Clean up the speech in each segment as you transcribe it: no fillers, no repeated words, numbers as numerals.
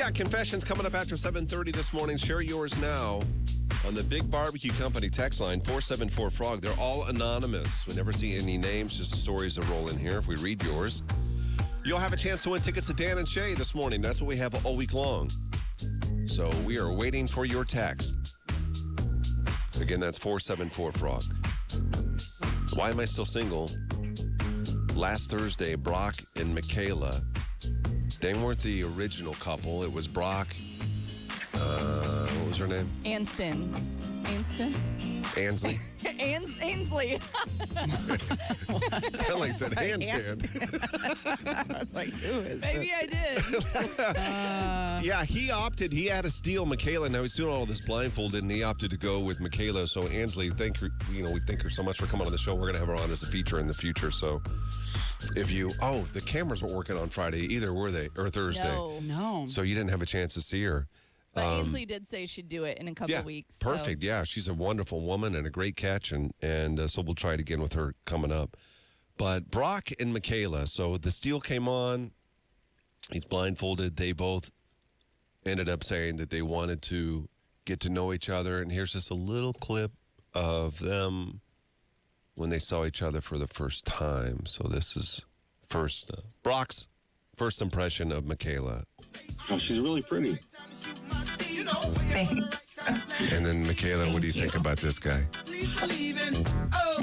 got confessions coming up after 7:30 this morning. Share yours now on the Big Barbecue Company text line, 474-FROG. They're all anonymous. We never see any names, just stories that roll in here. If we read yours, you'll have a chance to win tickets to Dan and Shay this morning. That's what we have all week long. So we are waiting for your text. Again, that's 474-FROG. Why am I still single? Last Thursday, Brock and Michaela, they weren't the original couple. It was Brock. What was her name? Anston. Ansley? Ainsley. Sound like said handstand. I was like, who is Maybe this? I did. Yeah, he opted. He had to steal Michaela. Now he's doing all this blindfolded, and he opted to go with Michaela. So Ansley, we thank her so much for coming on the show. We're going to have her on as a feature in the future. So the cameras weren't working on Friday either, were they? Or Thursday? No. So you didn't have a chance to see her. But Ainsley did say she'd do it in a couple weeks. Perfect. So. Yeah, she's a wonderful woman and a great catch, and so we'll try it again with her coming up. But Brock and Michaela, so the steal came on. He's blindfolded. They both ended up saying that they wanted to get to know each other, and here's just a little clip of them when they saw each other for the first time. So this is Brock's first impression of Michaela. Oh, she's really pretty. Thanks. And then, Michaela, what do you think about this guy?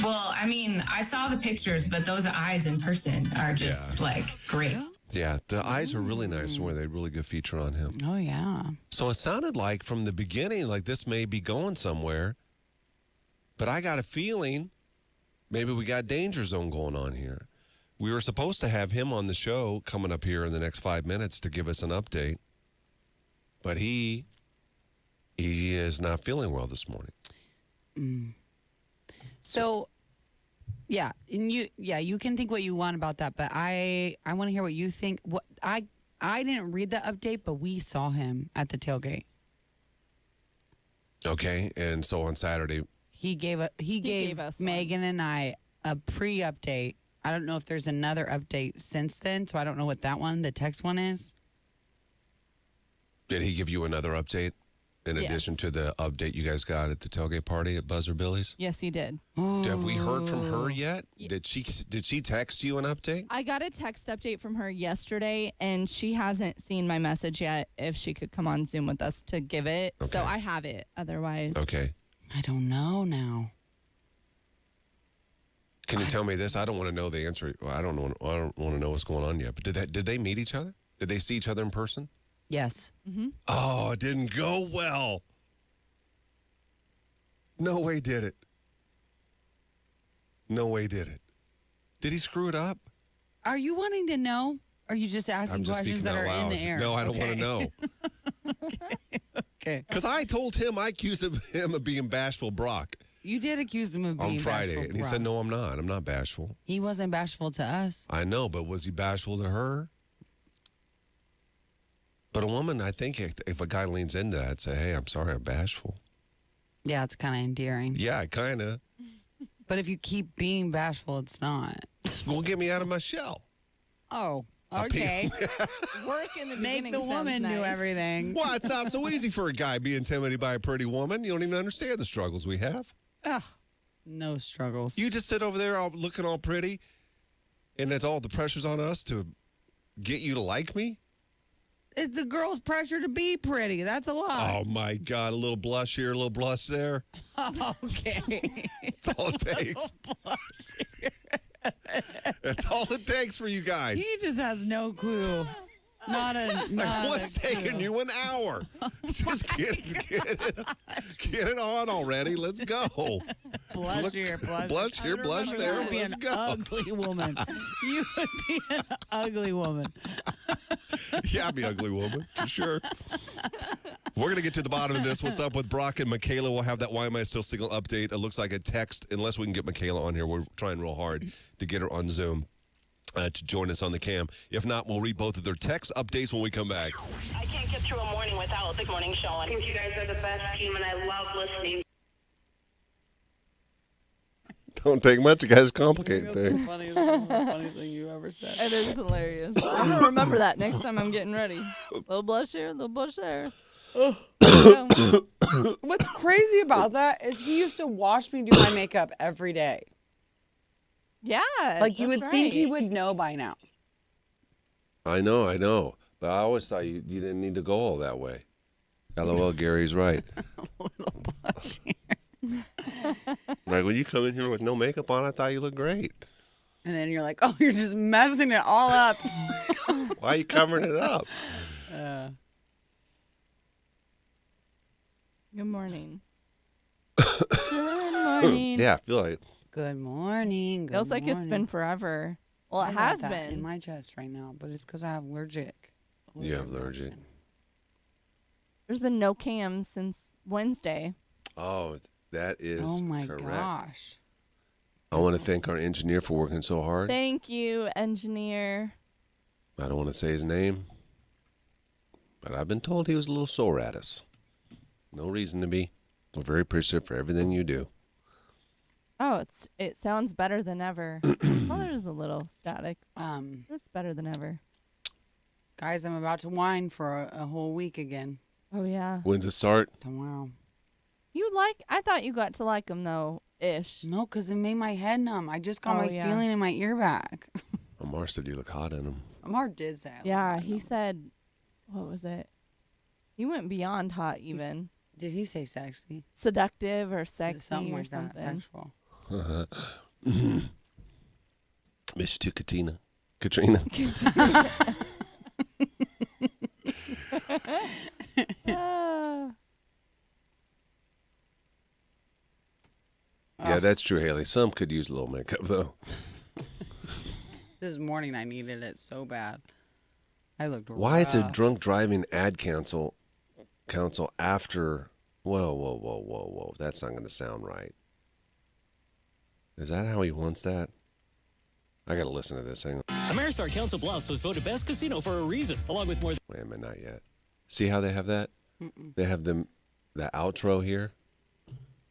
Well, I mean, I saw the pictures, but those eyes in person are just great. Yeah, the eyes are really nice. Where they had a really good feature on him. Oh, yeah. So it sounded like from the beginning, like this may be going somewhere. But I got a feeling maybe we got danger zone going on here. We were supposed to have him on the show coming up here in the next 5 minutes to give us an update. But he is not feeling well this morning. So, yeah, and you can think what you want about that, but I want to hear what you think. What I didn't read the update, but we saw him at the tailgate. Okay, and so on Saturday, He gave us Megan and I a pre-update. I don't know if there's another update since then, so I don't know what that one, the text one is. did he give you another update in addition to the update you guys got at the tailgate party at Buzzer Billy's? Yes, he did. Have we heard from her yet? Did she text you an update? I got a text update from her yesterday, and she hasn't seen my message yet if she could come on Zoom with us to give it. Okay. So I have it otherwise. Okay. I don't know now. Can you tell me this? I don't want to know the answer. Well, I don't want to know what's going on yet. But did they meet each other? Did they see each other in person? Yes. Mm-hmm. Oh, it didn't go well. No way did it. No way did it. Did he screw it up? Are you wanting to know? Or are you just asking I'm just questions speaking that out are loud. in the air? No, I don't want to know. Okay. Because I told him I accused him of being bashful Brock You did accuse him of being on Friday. bashful, And he Brock. said, no, I'm not. I'm not bashful. He wasn't bashful to us. I know, but was he bashful to her? But a woman, I think if a guy leans into that, say, hey, I'm sorry, I'm bashful. Yeah, it's kind of endearing. Yeah, kind of. But if you keep being bashful, it's not. Well, get me out of my shell. Oh, okay. Work in the Make beginning the sounds woman do nice. everything. Well, it's not so easy for a guy be intimidated by a pretty woman. You don't even understand the struggles we have. Ugh, no struggles. You just sit over there all looking all pretty, and it's all the pressure's on us to get you to like me? It's the girl's pressure to be pretty. That's a lot. Oh, my God. A little blush here, a little blush there. Okay. That's all it takes. That's all it takes for you guys. He just has no clue. Not What's taking you an hour? Just get it on already. Let's go. Blush here, blush. Blush here, blush You there. would be Let's an go. ugly woman. You would be an ugly woman. Yeah, I'd be an ugly woman, for sure. We're going to get to the bottom of this. What's up with Brock and Michaela? We'll have that Why Am I Still Single update. It looks like a text. Unless we can get Michaela on here, we're trying real hard to get her on Zoom to join us on the cam. If not, we'll read both of their text updates when we come back. I can't get through a morning without the morning show. I think you guys are the best team, and I love listening. Don't take much, you guys complicate things. Funniest thing you ever said. It is hilarious. I'm gonna remember that next time I'm getting ready. Little blush here, little blush there. What's crazy about that is he used to watch me do my makeup every day. Yeah. Like you that's would think he right. would know by now. I know. But I always thought you didn't need to go all that way. LOL, Gary's right. Little blush here. Like, when you come in here with no makeup on, I thought you looked great. And then you're like, oh, you're just messing it all up. Why are you covering it up? Good morning. Good morning. Yeah, I feel like Good morning. Good Feels like it's morning. been forever. Well, I it got has that been. in my chest right now, but it's because I have allergic. you have allergic. reaction. There's been no cams since Wednesday. Oh, that is Oh my correct. gosh. I want to thank our engineer for working so hard. Thank you, engineer. I don't want to say his name, but I've been told he was a little sore at us. No reason to be. We're very appreciative for everything you do. Oh, it sounds better than ever. Well, there's a little static. It's better than ever. Guys, I'm about to whine for a whole week again Oh yeah. When's it start? tomorrow. I thought you got to like them though, ish. No, because it made my head numb. I just got Oh, my yeah. feeling in my ear back. Omar said you look hot in them. Amar did say I Yeah, looked he numb. said, what was it? He went beyond hot even. Did he say sexy? Seductive or sexy Something or like that, something. sexual. Miss you too, Katrina. Ah. Yeah, that's true, Haley. Some could use a little makeup, though. This morning I needed it so bad. I looked Why it's a rough. drunk driving ad council after... Whoa. That's not going to sound right. Is that how he wants that? I got to listen to this. Hang on. Ameristar Council Bluffs was voted best casino for a reason, along with more than Wait a minute, not yet. See how they have that? They have the outro here,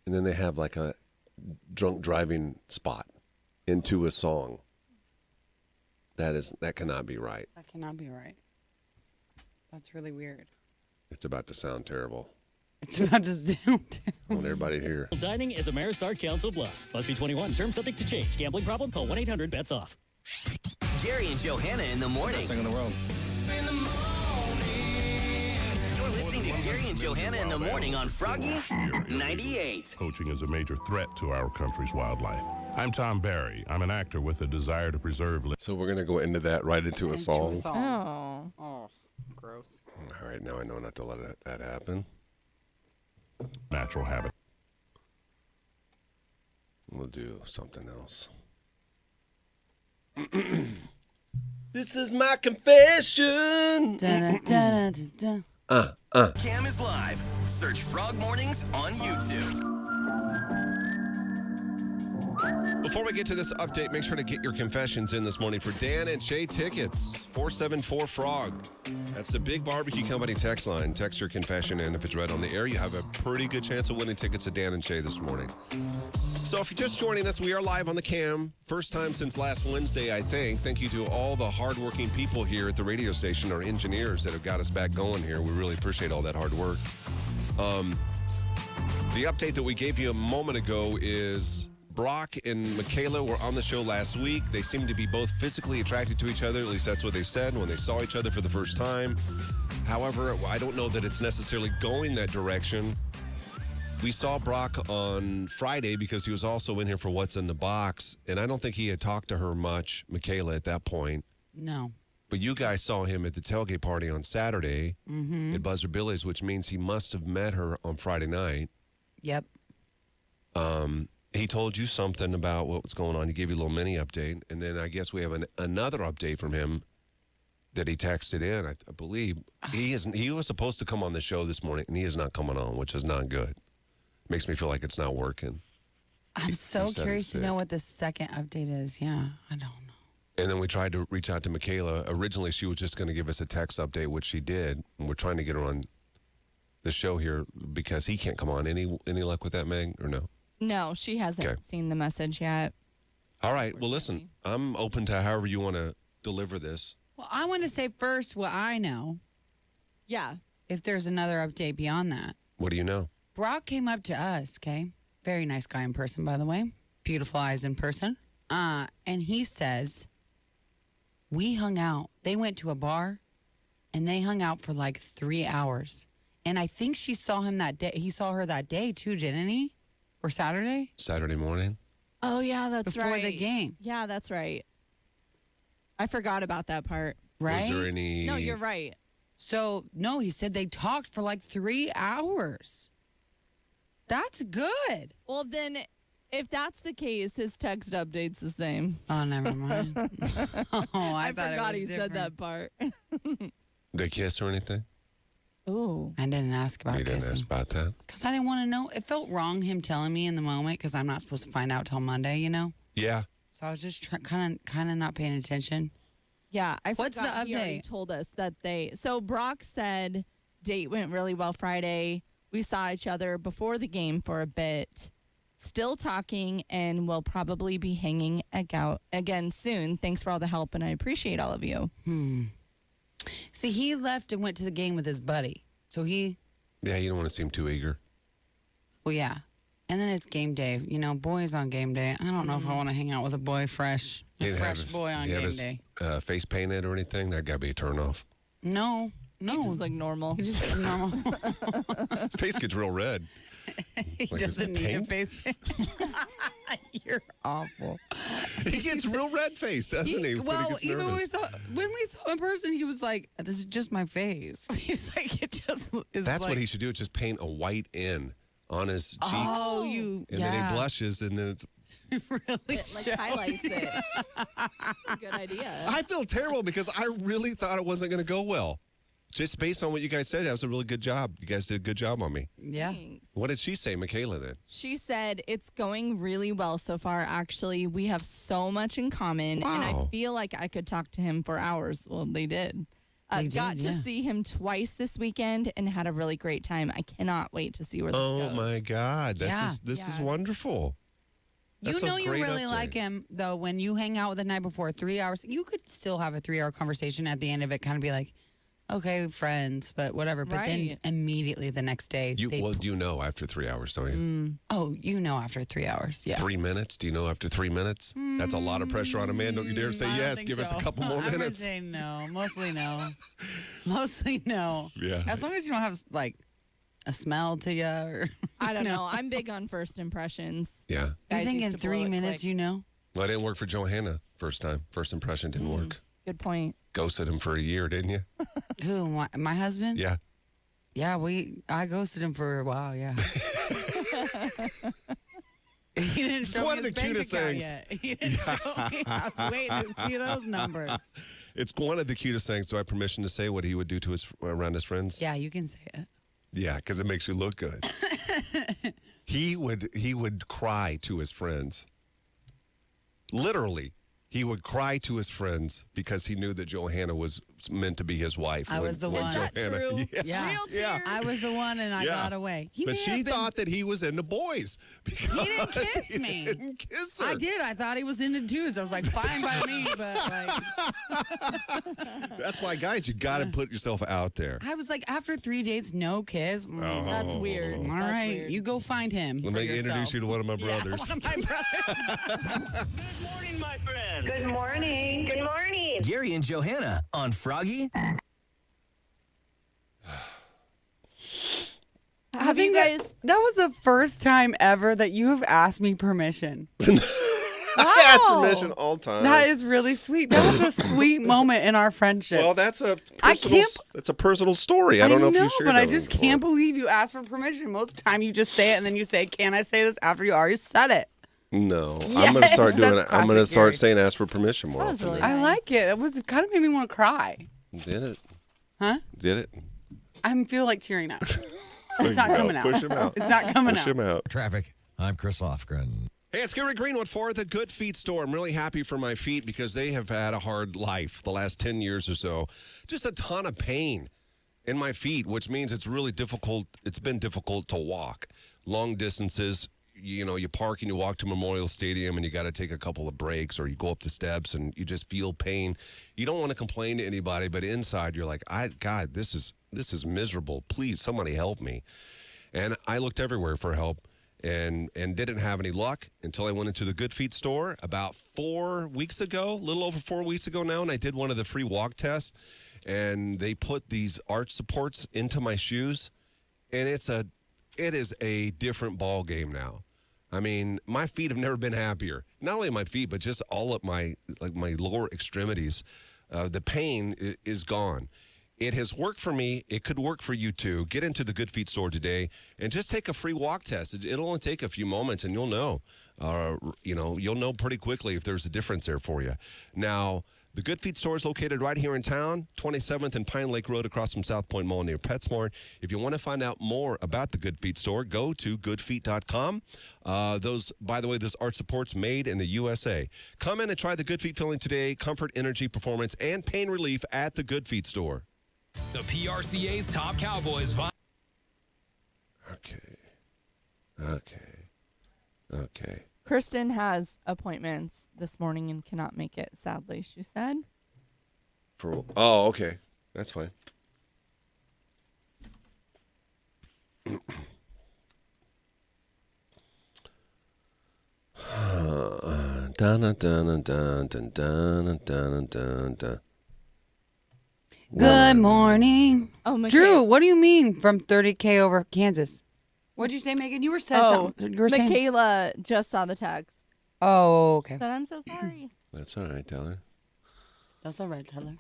and then they have like a drunk driving spot into a song. That cannot be right. That cannot be right. That's really weird. It's about to sound terrible. It's about to sound I want everybody to hear. dining is Ameristar Council Bluffs. Must be 21. Terms subject to change. Gambling problem? Call 1-800-BETS-OFF. Gary and Johanna in the morning. Best thing in the world. You're listening to Gary and Johanna in the morning on Froggy 98. Poaching is a major threat to our country's wildlife. I'm Tom Barry. I'm an actor with a desire to preserve So we're going to go into that right into a song. Oh. Oh, gross. All right, now I know not to let that happen. natural habitat. We'll do something else. This is my confession. Da-da-da-da-da. Cam is live. Search Frog Mornings on YouTube. Before we get to this update, make sure to get your confessions in this morning for Dan and Shay tickets. 474-FROG. That's the Big Barbecue Company text line. Text your confession in. If it's read on the air, you have a pretty good chance of winning tickets to Dan and Shay this morning. So if you're just joining us, we are live on the cam. First time since last Wednesday, I think. Thank you to all the hardworking people here at the radio station, our engineers that have got us back going here. We really appreciate all that hard work. The update that we gave you a moment ago is Brock and Michaela were on the show last week. They seem to be both physically attracted to each other. At least that's what they said when they saw each other for the first time. However, I don't know that it's necessarily going that direction. We saw Brock on Friday because he was also in here for What's in the Box, and I don't think he had talked to her much, Michaela, at that point. No. But you guys saw him at the tailgate party on Saturday at Buzzer Billy's, which means he must have met her on Friday night. Yep. He told you something about what was going on. He gave you a little mini update, and then I guess we have another update from him that he texted in. I believe he was supposed to come on the show this morning, and he is not coming on, which is not good. Makes me feel like it's not working. I'm so he said curious he's to know sick. what the second update is. Yeah, I don't know. And then we tried to reach out to Michaela. Originally, she was just going to give us a text update, which she did. And we're trying to get her on the show here because he can't come on. Any luck with that, Meg, or no? No, she hasn't Okay. seen the message yet. All right. Well, listen, I'm open to however you want to deliver this. Well, I want to say first what I know, Yeah. if there's another update beyond that. What do you know? Brock came up to us, okay? Very nice guy in person, by the way. Beautiful eyes in person. And he says, we hung out. They went to a bar, and they hung out for like 3 hours. And I think she saw him that day. He saw her that day, too, didn't he? Or Saturday? Saturday morning? Oh, yeah, that's Before right. the game. Yeah, that's right. I forgot about that part. Right? Was there any... No, you're right. So, no, he said they talked for like 3 hours. That's good. Well, then, if that's the case, his text update's the same. Oh, never mind. Oh, I thought forgot it he was said different. that part. They kiss or anything? Ooh. I didn't ask about You didn't ask kissing. about that? Because I didn't want to know. It felt wrong him telling me in the moment because I'm not supposed to find out till Monday, you know? Yeah. So I was just kind of not paying attention. Yeah, I What's forgot the he already update? told us that So Brock said date went really well Friday. We saw each other before the game for a bit. Still talking, and we'll probably be hanging out again soon. Thanks for all the help, and I appreciate all of you. See, he left and went to the game with his buddy. So he, Yeah, you don't want to seem too eager. well, yeah. And then it's game day. You know, boys on game day. I don't know if I want to hang out with a boy fresh. He A didn't have fresh his- boy on he have game his, day. face painted or anything? That got to be a turnoff. No. He just like normal. He just normal. His face gets real red. He Like, is doesn't it need a paint? face paint. You're awful. He gets real red face, doesn't he? Well, when he gets even nervous. when we saw in person, he was like, "This is just my face." He's like, "It just is." That's like, what he should do. Just paint a white in on his cheeks. Oh, you. and yeah. then he blushes, and then it's. really It like highlights it. Good idea. I feel terrible because I really thought it wasn't going to go well. Just based on what you guys said, that was a really good job. You guys did a good job on me. Yeah. Thanks. What did she say, Michaela, then? She said it's going really well so far. Actually, we have so much in common, and I Wow. feel like I could talk to him for hours. Well, they did. They Got did, to yeah. see him twice this weekend and had a really great time. I cannot wait to see where this Oh, goes. my God. Yeah. This is Yeah. wonderful. That's You a know you great really update. like him though when you hang out the night before 3 hours. You could still have a 3 hour conversation at the end of it, kind of be like, "Okay, friends," but whatever. But then Right. immediately the next day, You they know after 3 hours, don't you? oh, you know, after 3 hours, yeah. 3 minutes? Do you know after 3 minutes? That's a lot of pressure on a man. Don't you dare say I don't yes. think Give us a so. couple more I'm gonna minutes. say no. Mostly no. Mostly no. Yeah. As long as you don't have like a smell to you, or I don't know. I'm big on first impressions. Yeah. you Guys think used in to blow 3 it minutes, quick. you know. Well, it didn't work for Johanna first time. First impression didn't work. Good point. Ghosted him for a year, didn't you? Who? My husband? Yeah. Yeah, I ghosted him for a while. Yeah. He didn't show one me of his the bank cutest account things. yet. He didn't show me. I was waiting to see those numbers. It's one of the cutest things. Do I have permission to say what he would do to his around his friends? Yeah, you can say it. Yeah, because it makes you look good. He would cry to his friends. Literally, he would cry to his friends because he knew that Johanna was meant to be his wife. I was the one. Is that Johanna- true? Yeah. Yeah. Real Yeah. tears? I was the one, and I Yeah. got away. He But may she have been- thought that he was into boys because He didn't kiss he me. didn't kiss her. I did. I thought he was into twos. I was like, fine by me, but like, That's why, guys, you got to put yourself out there. I was like, after 3 days, no kiss. That's weird. All That's right, weird. you go find him. Let for me yourself. introduce you to one of my Yeah, brothers. one of my brothers. Good morning, my friend. Good morning. Good morning. Gary and Johanna on Froggy. Have you guys? That was the first time ever that you have asked me permission. I ask permission all the time. That is really sweet. That was a sweet moment in our friendship. Well, that's a I personal, can't- it's a personal story. I don't know if you shared but that I with just me can't before. believe you asked for permission. Most of the time, you just say it and then you say, "Can I say this?" after you already said it. No, I'm Yes, gonna start doing that's it. I'm gonna classic start Gary. saying ask for permission more That was often. really I Nice. like it. It was kind of made me want to cry. Did it? Huh? Did it? I feel like tearing up. It's not coming out. Push him out. It's not coming Push out. him out. Traffic. I'm Chris Lofgren. Hey, it's Gary Greenwood for the Good Feet Store. I'm really happy for my feet because they have had a hard life the last 10 years or so. Just a ton of pain in my feet, which means it's really difficult. It's been difficult to walk long distances. you park and you walk to Memorial Stadium and you got to take a couple of breaks, or you go up the steps and you just feel pain. You don't want to complain to anybody, but inside you're like, God, this is miserable. Please, somebody help me. And I looked everywhere for help and didn't have any luck until I went into the Good Feet store about 4 weeks ago, a little over 4 weeks ago now, and I did one of the free walk tests, and they put these arch supports into my shoes, and it is a different ball game now. I mean, my feet have never been happier. Not only my feet, but just all of my lower extremities. The pain is gone. It has worked for me. It could work for you too. Get into the Good Feet store today and just take a free walk test. It'll only take a few moments, and you'll know. You'll know pretty quickly if there's a difference there for you. Now, the Good Feet store is located right here in town, 27th and Pine Lake Road, across from South Point Mall near PetSmart. If you want to find out more about the Good Feet store, go to goodfeet.com. By the way, those arch supports made in the USA. Come in and try the Good Feet feeling today. Comfort, energy, performance, and pain relief at the Good Feet store. The PRCA's top Cowboys. Okay. Kristen has appointments this morning and cannot make it, sadly, she said. Okay. That's fine. Good morning. Oh, Drew, what do you mean from 30K over Kansas? What'd you say, Megan? You were saying something. You were saying... Michaela just saw the text. Oh, okay. Said, I'm so sorry. That's all right, Tyler. That's all right, Tyler.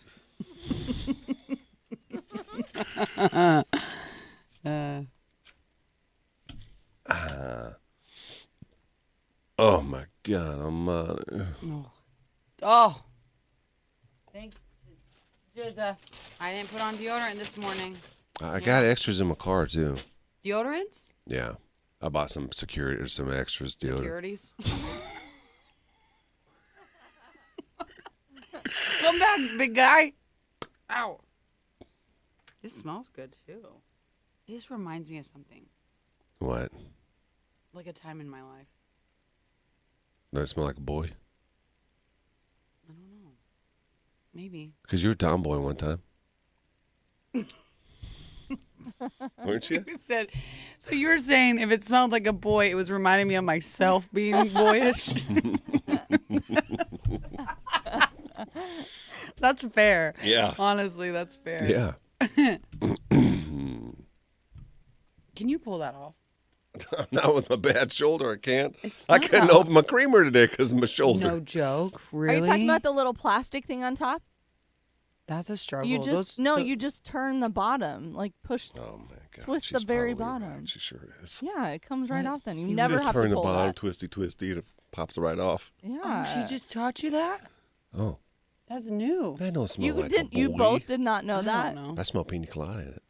Oh, my God. I'm Oh. Thank you, Jizza. I didn't put on deodorant this morning. I got extras in my car, too. Deodorants? Yeah. I bought some extras deodorant. Securities? Come back, big guy. Ow. This smells good, too. It just reminds me of something. What? Like a time in my life. Does it smell like a boy? I don't know. Maybe. Because you were a tomboy one time. Weren't you? You said, so you were saying if it smelled like a boy, it was reminding me of myself being boyish. That's fair. Yeah. Honestly, that's fair. Yeah. Can you pull that off? Not with my bad shoulder. I can't. It's I not. couldn't open my creamer today because of my shoulder. No joke. Really? Are you talking about the little plastic thing on top? That's a struggle. You just you just turn the bottom, like push. Oh my God! Twist the very bottom. Right. She sure is. Yeah, it comes right off. Then you You never just have turn to the pull bottom, that. twisty, and it pops right off. Yeah. Oh, she just taught you that? Oh, That's new. that don't smell You like didn't. a boy. You both did not know that. I don't know. I smell pina colada in it.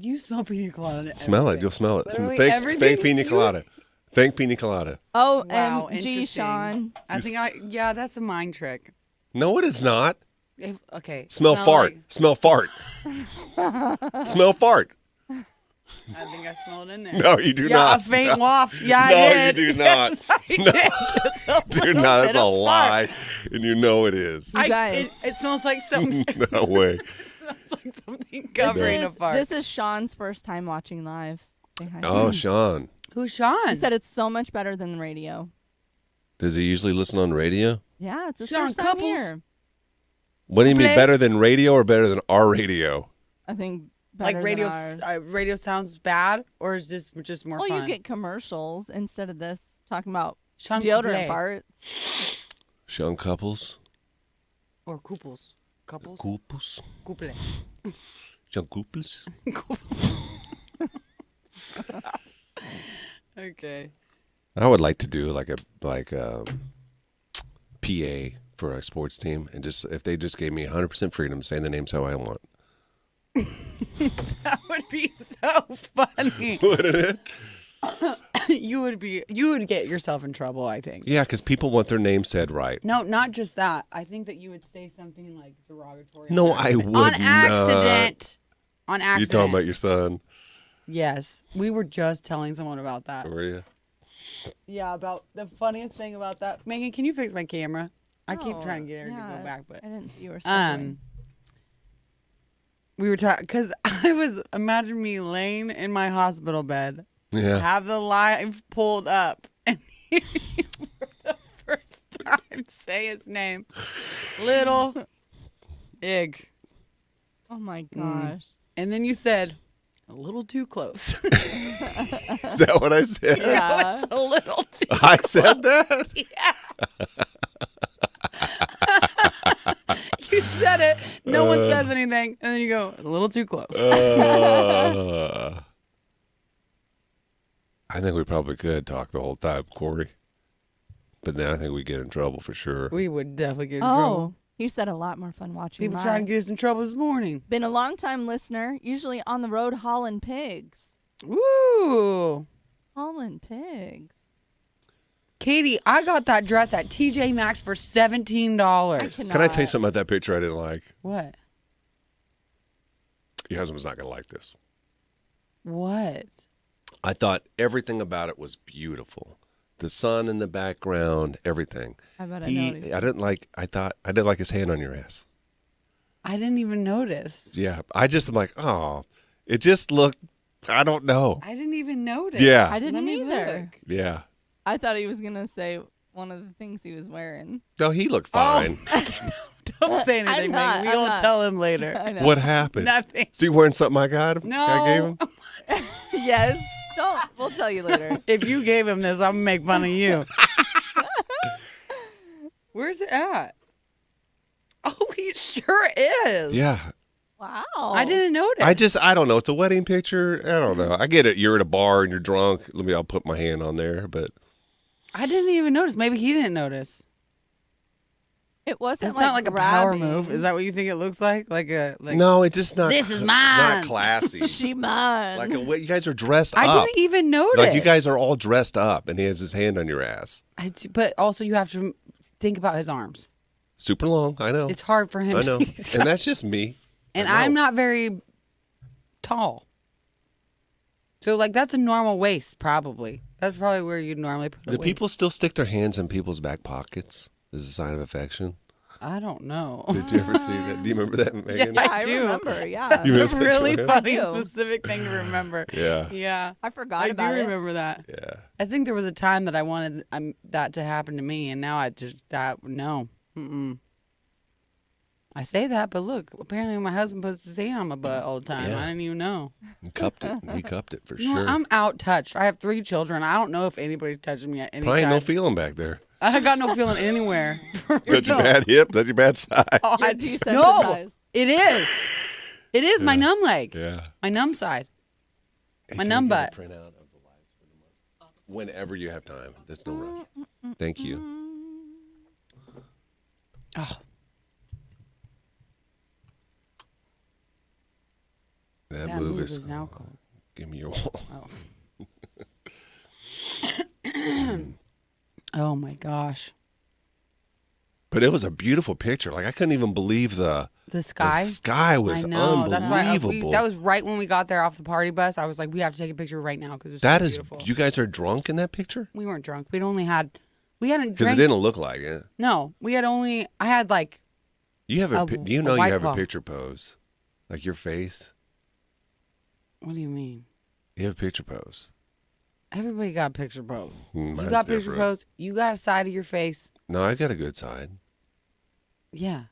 You smell pina colada. In Smell it. everything. You'll smell it. Literally Thank everything pina you- colada. Thank pina colada. Oh, Wow, MG, interesting. Sean. I think yeah, that's a mind trick. No, it is not. Okay. Smell fart. like- Smell fart. Smell fart. I think I smelled it in there. No, you do yeah, not. a faint waft. Yeah, No, I did. you do not. Yes, I No. did. Just a Dude, little no, bit that's a of lie, fart. and you know it is. You guys. It smells like something. No way. like something covering a fart. This is Sean's first time watching live. Say hi. Oh, Sean. Sean. Who's Sean? He said it's so much better than the radio. Does he usually listen on radio? Yeah, it's his Sean first time Couples. here. What do you mean, Place. better than radio or better than our radio? I think better like radio, than ours. radio sounds bad, or is this just more Well, fun? you get commercials instead of this talking about Sean deodorant Couple. farts. Sean Couples? Or couples. Couples? Couples? Couple. Sean Couples? Okay. I would like to do like a PA for a sports team, and just if they just gave me 100% freedom saying the names how I want. That would be so funny. Wouldn't it? You would get yourself in trouble, I think. Yeah, because people want their name said right. No, not just that. I think that you would say something like derogatory. No, I would on not. accident. On accident. You talking about your son? Yes. We were just telling someone about that. Were you? Yeah, about the funniest thing about that. Megan, can you fix my camera? I keep trying to get her to go back, but I didn't see you were struggling. we were talking because I was imagine me laying in my hospital bed, have the live pulled up, and hear you for the first time say his name, Little Ig. Oh my gosh! And then you said, "A little too close." Is that what I said? Yeah, a little too. I said that. Yeah. You said it. No one says anything, and then you go, "A little too close." I think we probably could talk the whole time, Corey. But then I think we get in trouble for sure. We would definitely get in trouble. He said a lot more fun watching. People live. trying to get us in trouble this morning. Been a long time listener, usually on the road hauling pigs. Woo! Hauling pigs. Katie, I got that dress at TJ Maxx for $17. Can I tell you something about that picture I didn't like? What? Your husband's not going to like this. What? I thought everything about it was beautiful. The sun in the background, everything. I bet I didn't like his hand on your ass. I didn't even notice. Yeah. I just am like, oh, it just looked, I don't know. I didn't even notice. Yeah. I didn't either. Yeah. I thought he was going to say one of the things he was wearing. No, he looked fine. Don't say anything, Megan. We'll tell him later. I know. What happened? Nothing. Is he wearing something I got him? No. I gave him? Yes. Don't. We'll tell you later. If you gave him this, I'm going to make fun of you. Where's it at? Oh, it sure is. Yeah. Wow. I didn't notice. I don't know. It's a wedding picture. I don't know. I get it. You're at a bar and you're drunk. I'll put my hand on there, but. I didn't even notice. Maybe he didn't notice. It wasn't It's not like a power grabbing. move. Is that what you think it looks like? No, it's just not. This is It's mine. not classy. She mine. Like you guys are dressed I up. didn't even notice. Like you guys are all dressed up, and he has his hand on your ass. But also, you have to think about his arms. Super long. I know. It's hard for him. I know. He's got- And that's just me. and I know. I'm not very tall. So, that's a normal waist, probably. That's probably where you'd normally put a Do waist. people still stick their hands in people's back pockets as a sign of affection? I don't know. Did you ever see that? Do you remember that, Megan? Yeah, I do. remember. Yeah. You It's a remember that, really Johanna? funny, I do. specific thing to remember. Yeah. Yeah. I forgot I about do it. remember that. Yeah. I think there was a time that I wanted that to happen to me, and now no. Mm-mm. I say that, but look, apparently my husband puts his hand on my butt all the time. Yeah. I didn't even know. He cupped it. He cupped it for You know sure. what? I'm out touched. I have 3 children. I don't know if anybody's touching me at any Probably time. no feeling back there. I got no feeling anywhere. That's your bad hip. That's your bad side. Oh, You're no, desensitized. it is. It is my Yeah. numb leg. Yeah. My numb side. Hey, My can numb you get a butt. printout of the lives for the month? Whenever you have time. That's no rush. Thank you. Oh, That that move is. now cold. Give me your wall. Oh my gosh. But it was a beautiful picture. Like I couldn't even believe the sky. The sky was I know. That's why unbelievable. that was right when we got there off the party bus. I was like, we have to take a picture right now because it was That so is. beautiful. You guys are drunk in that picture? We weren't drunk. We hadn't Because drank. it didn't look like it. No, I had like You have A- you a know you White have Claw. a picture pose, like your face. What do you mean? You have a picture pose. Everybody got a picture pose. You Mine's got picture different. pose. You got a side of your face. No, I got a good side. Yeah.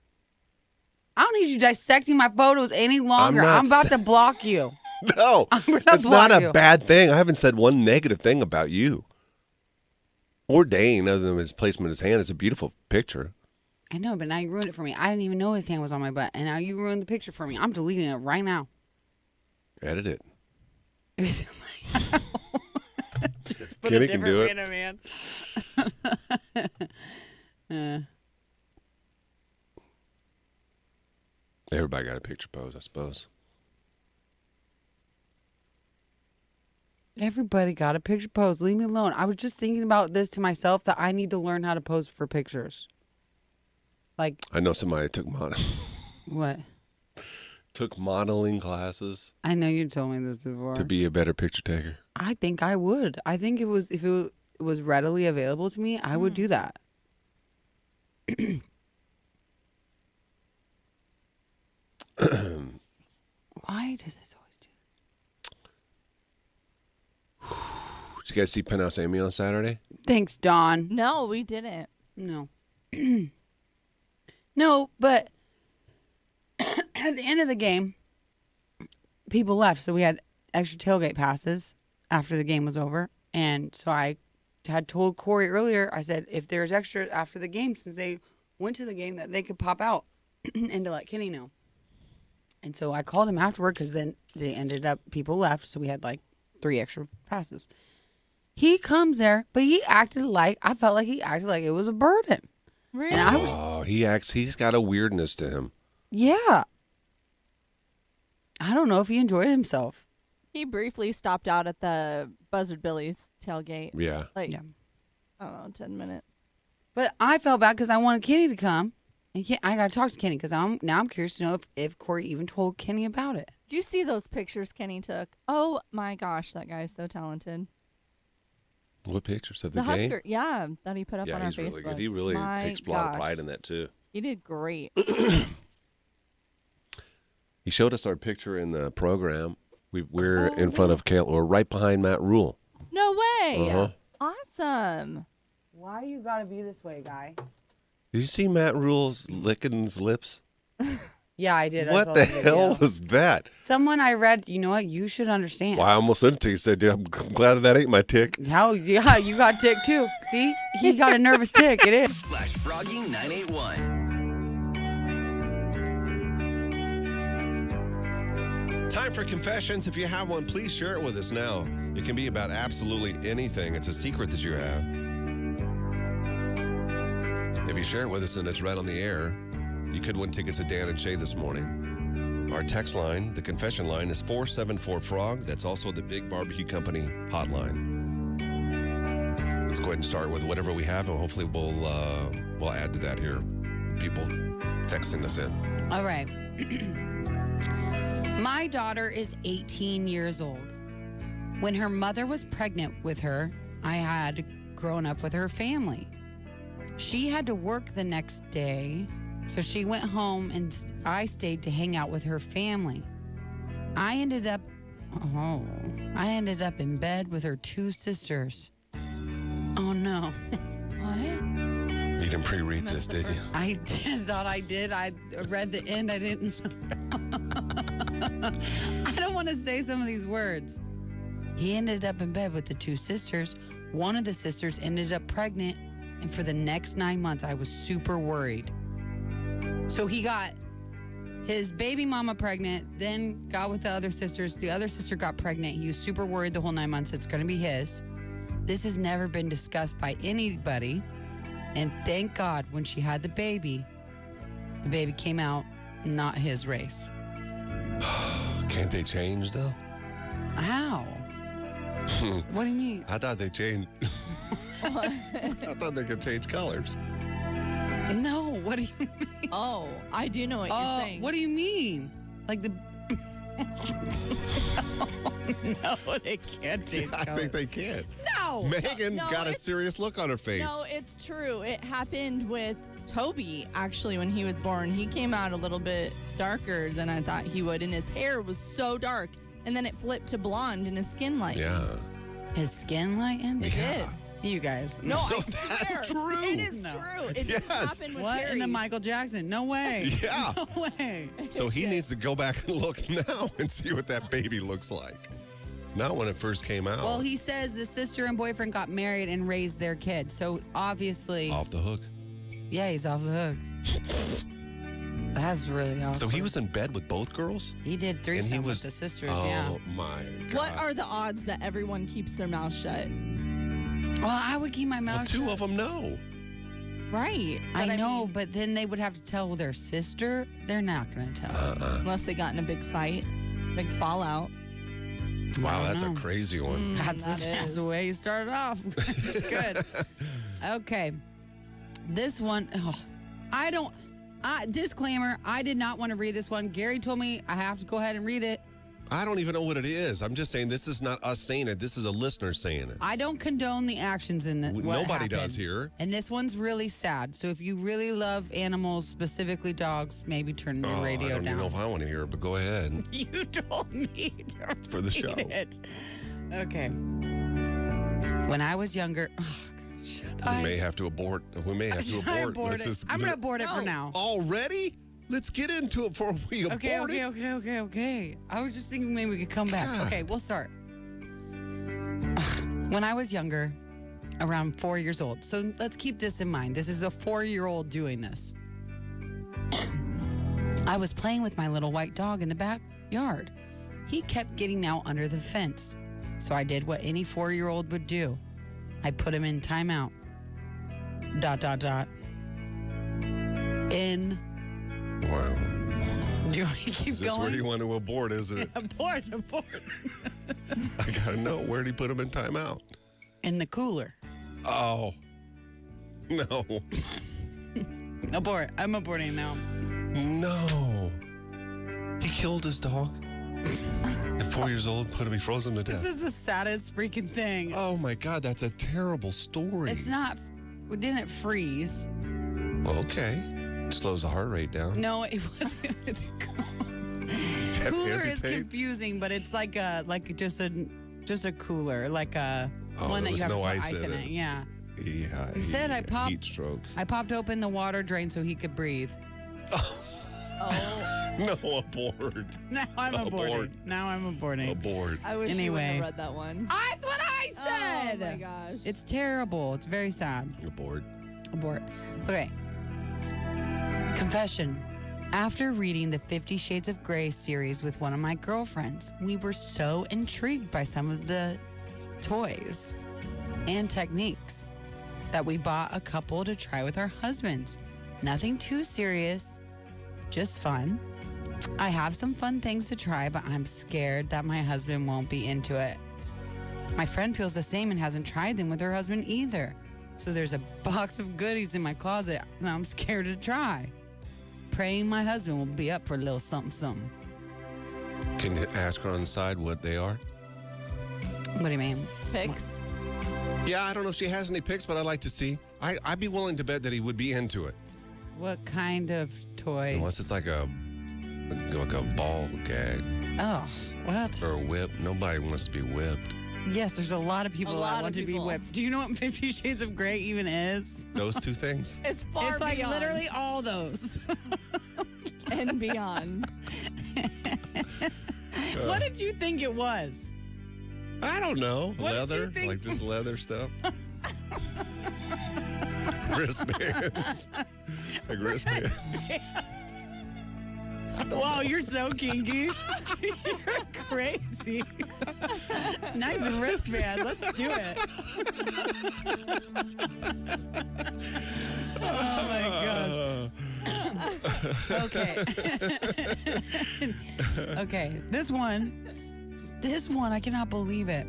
I don't need you dissecting my photos any longer. not I'm about sa- to block you. No, I'm gonna it's not block a you. bad thing. I haven't said one negative thing about you or Dane, other than his placement of his hand. It's a beautiful picture. I know, but now you ruined it for me. I didn't even know his hand was on my butt, and now you ruined the picture for me. I'm deleting it right now. Edit it. Just put Kenny a can different do it. man. Everybody got a picture pose, I suppose. Everybody got a picture pose. Leave me alone. I was just thinking about this to myself that I need to learn how to pose for pictures. Like I know somebody that what? took modeling classes I know you told me this before. to be a better picture taker. I think I would. I think it was if it was, was readily available to me, I would do that. Why does this always do Did you guys see Penthouse Amy on Saturday? Thanks, Dawn. No, we didn't. No. No, but at the end of the game, people left. So we had extra tailgate passes after the game was over. And so I had told Corey earlier, I said, if there's extra after the game, since they went to the game, that they could pop out and to let Kenny know. And so I called him afterward because then they ended up, people left. So we had like 3 extra passes. He comes there, but I felt like he acted like it was a burden. Really? And he's got a weirdness to him. Yeah. I don't know if he enjoyed himself. He briefly stopped out at the Buzzard Billy's tailgate. Yeah. I don't know, 10 minutes. But I felt bad because I wanted Kenny to come. And I got to talk to Kenny because I'm curious to know if Corey even told Kenny about it. Did you see those pictures Kenny took? Oh, my gosh, that guy is so talented. What pictures of the game? Husker, yeah, that he put up on our he's Facebook. really good. He really takes a lot of pride in that, too. He did great. He showed us our picture in the program. We're in front of Kale, or right behind Matt Rule. No way. Uh-huh. Awesome. Why you got to be this way, guy? Did you see Matt Rule's licking his lips? Yeah, I did. What the hell was that? Someone I read, you know what? You should understand. Well, I almost sent it to you. Said, dude, I'm glad that ain't my tick. Hell, yeah, you got tick too. See? He got a nervous tick. It is. /Froggy981. Time for confessions. If you have one, please share it with us now. It can be about absolutely anything. It's a secret that you have. If you share it with us and it's read on the air, you could win tickets to Dan and Shay this morning. Our text line, the confession line, is 474-FROG. That's also the Big Barbecue Company hotline. Let's go ahead and start with whatever we have, and hopefully we'll add to that here. People texting us in. All right. My daughter is 18 years old. When her mother was pregnant with her, I had grown up with her family. She had to work the next day, so she went home and I stayed to hang out with her family. I ended up in bed with her 2 sisters. Oh no. What? You didn't pre-read this, did you? I thought I did. I read the end. I didn't. I don't want to say some of these words. He ended up in bed with the 2 sisters. One of the sisters ended up pregnant, and for the next 9 months, I was super worried. So he got his baby mama pregnant, then got with the other sisters. The other sister got pregnant. He was super worried the whole 9 months it's going to be his. This has never been discussed by anybody. And thank God when she had the baby came out not his race. Can't they change, though? How? What do you mean? I thought they changed. I thought they could change colors. No, what do you mean? Oh, I do know what you're saying. What do you mean? Like the... No, they can't change colors. I think they can. No. Megan's got a serious look on her face. No, it's true. It happened with Toby, actually, when he was born. He came out a little bit darker than I thought he would, and his hair was so dark. And then it flipped to blonde and his skin lightened. Yeah. His skin lightened? It did. You guys. No, I that's swear. true. It is true. It didn't happen with What Carrie. in the Michael Jackson? No way. Yeah. No way. So he needs to go back and look now and see what that baby looks like. Not when it first came out. Well, he says the sister and boyfriend got married and raised their kid. So obviously. Off the hook. Yeah, he's off the hook. That's really awkward. So he was in bed with both girls? He did threesome with the sisters, yeah. Oh, my God. What are the odds that everyone keeps their mouth shut? Well, I would keep my mouth shut. 2 of them know. Right. I know, mean, but then they would have to tell their sister. They're not going to tell. unless they got in a big fight, big fallout. Wow, that's a crazy one. That's the way you started off. It's good. Okay. This one, disclaimer, I did not want to read this one. Gary told me I have to go ahead and read it. I don't even know what it is. I'm just saying this is not us saying it. This is a listener saying it. I don't condone the actions in the Nobody does here. And this one's really sad. So if you really love animals, specifically dogs, maybe turn the radio down. I don't even know if I want to hear it, but go ahead. You told me to for the show. It. Okay. When I was younger, we may have to abort. We may have to abort. I'm going to abort it for now. Already? Let's get into it before we abort it. Okay. I was just thinking maybe we could come back. God. Okay, we'll start. When I was younger, around 4 years old. So let's keep this in mind. This is a 4-year-old doing this. I was playing with my little white dog in the backyard. He kept getting out under the fence. So I did what any 4-year-old would do. I put him in timeout. ... In. Wow. Do we keep Is this going? where you want to abort, isn't it? Abort. I got to know. Where did he put him in timeout? In the cooler. Oh. No. Abort. I'm aborting now. No. He killed his dog. At 4 years old, put him, he froze him to death. This is the saddest freaking thing. Oh my God, that's a terrible story. It's not. Didn't it freeze? Well, okay. Slows the heart rate down. No, it wasn't. Cooler is confusing, but it's like just a cooler, like a one that you have to put ice in it. Yeah. Yeah. He said I popped. Heat stroke. I popped open the water drain so he could breathe. Oh. No, abort. Now I'm aborting. Abort. I wish you would have read that one. That's what I said. Oh my gosh. It's terrible. It's very sad. Abort. Okay. Confession. After reading the 50 Shades of Grey series with one of my girlfriends, we were so intrigued by some of the toys and techniques that we bought a couple to try with our husbands. Nothing too serious, just fun. I have some fun things to try, but I'm scared that my husband won't be into it. My friend feels the same and hasn't tried them with her husband either. So there's a box of goodies in my closet and I'm scared to try. Praying my husband will be up for a little something. Can you ask her on the side what they are? What do you mean? Pics? Yeah, I don't know if she has any pics, but I'd like to see. I'd be willing to bet that he would be into it. What kind of toys? Unless it's like a ball gag. Oh, what? Or a whip. Nobody wants to be whipped. Yes, there's a lot of people that want to be whipped. Do you know what 50 Shades of Grey even is? Those two things? It's far It's like beyond. literally all those. And beyond. What did you think it was? I don't know. What did Leather? you think? Like just leather stuff? Wristbands. Like wristbands. Wow, you're so kinky. You're crazy. Nice wristband. Let's do it. Oh my gosh. Okay. Okay. This one, I cannot believe it.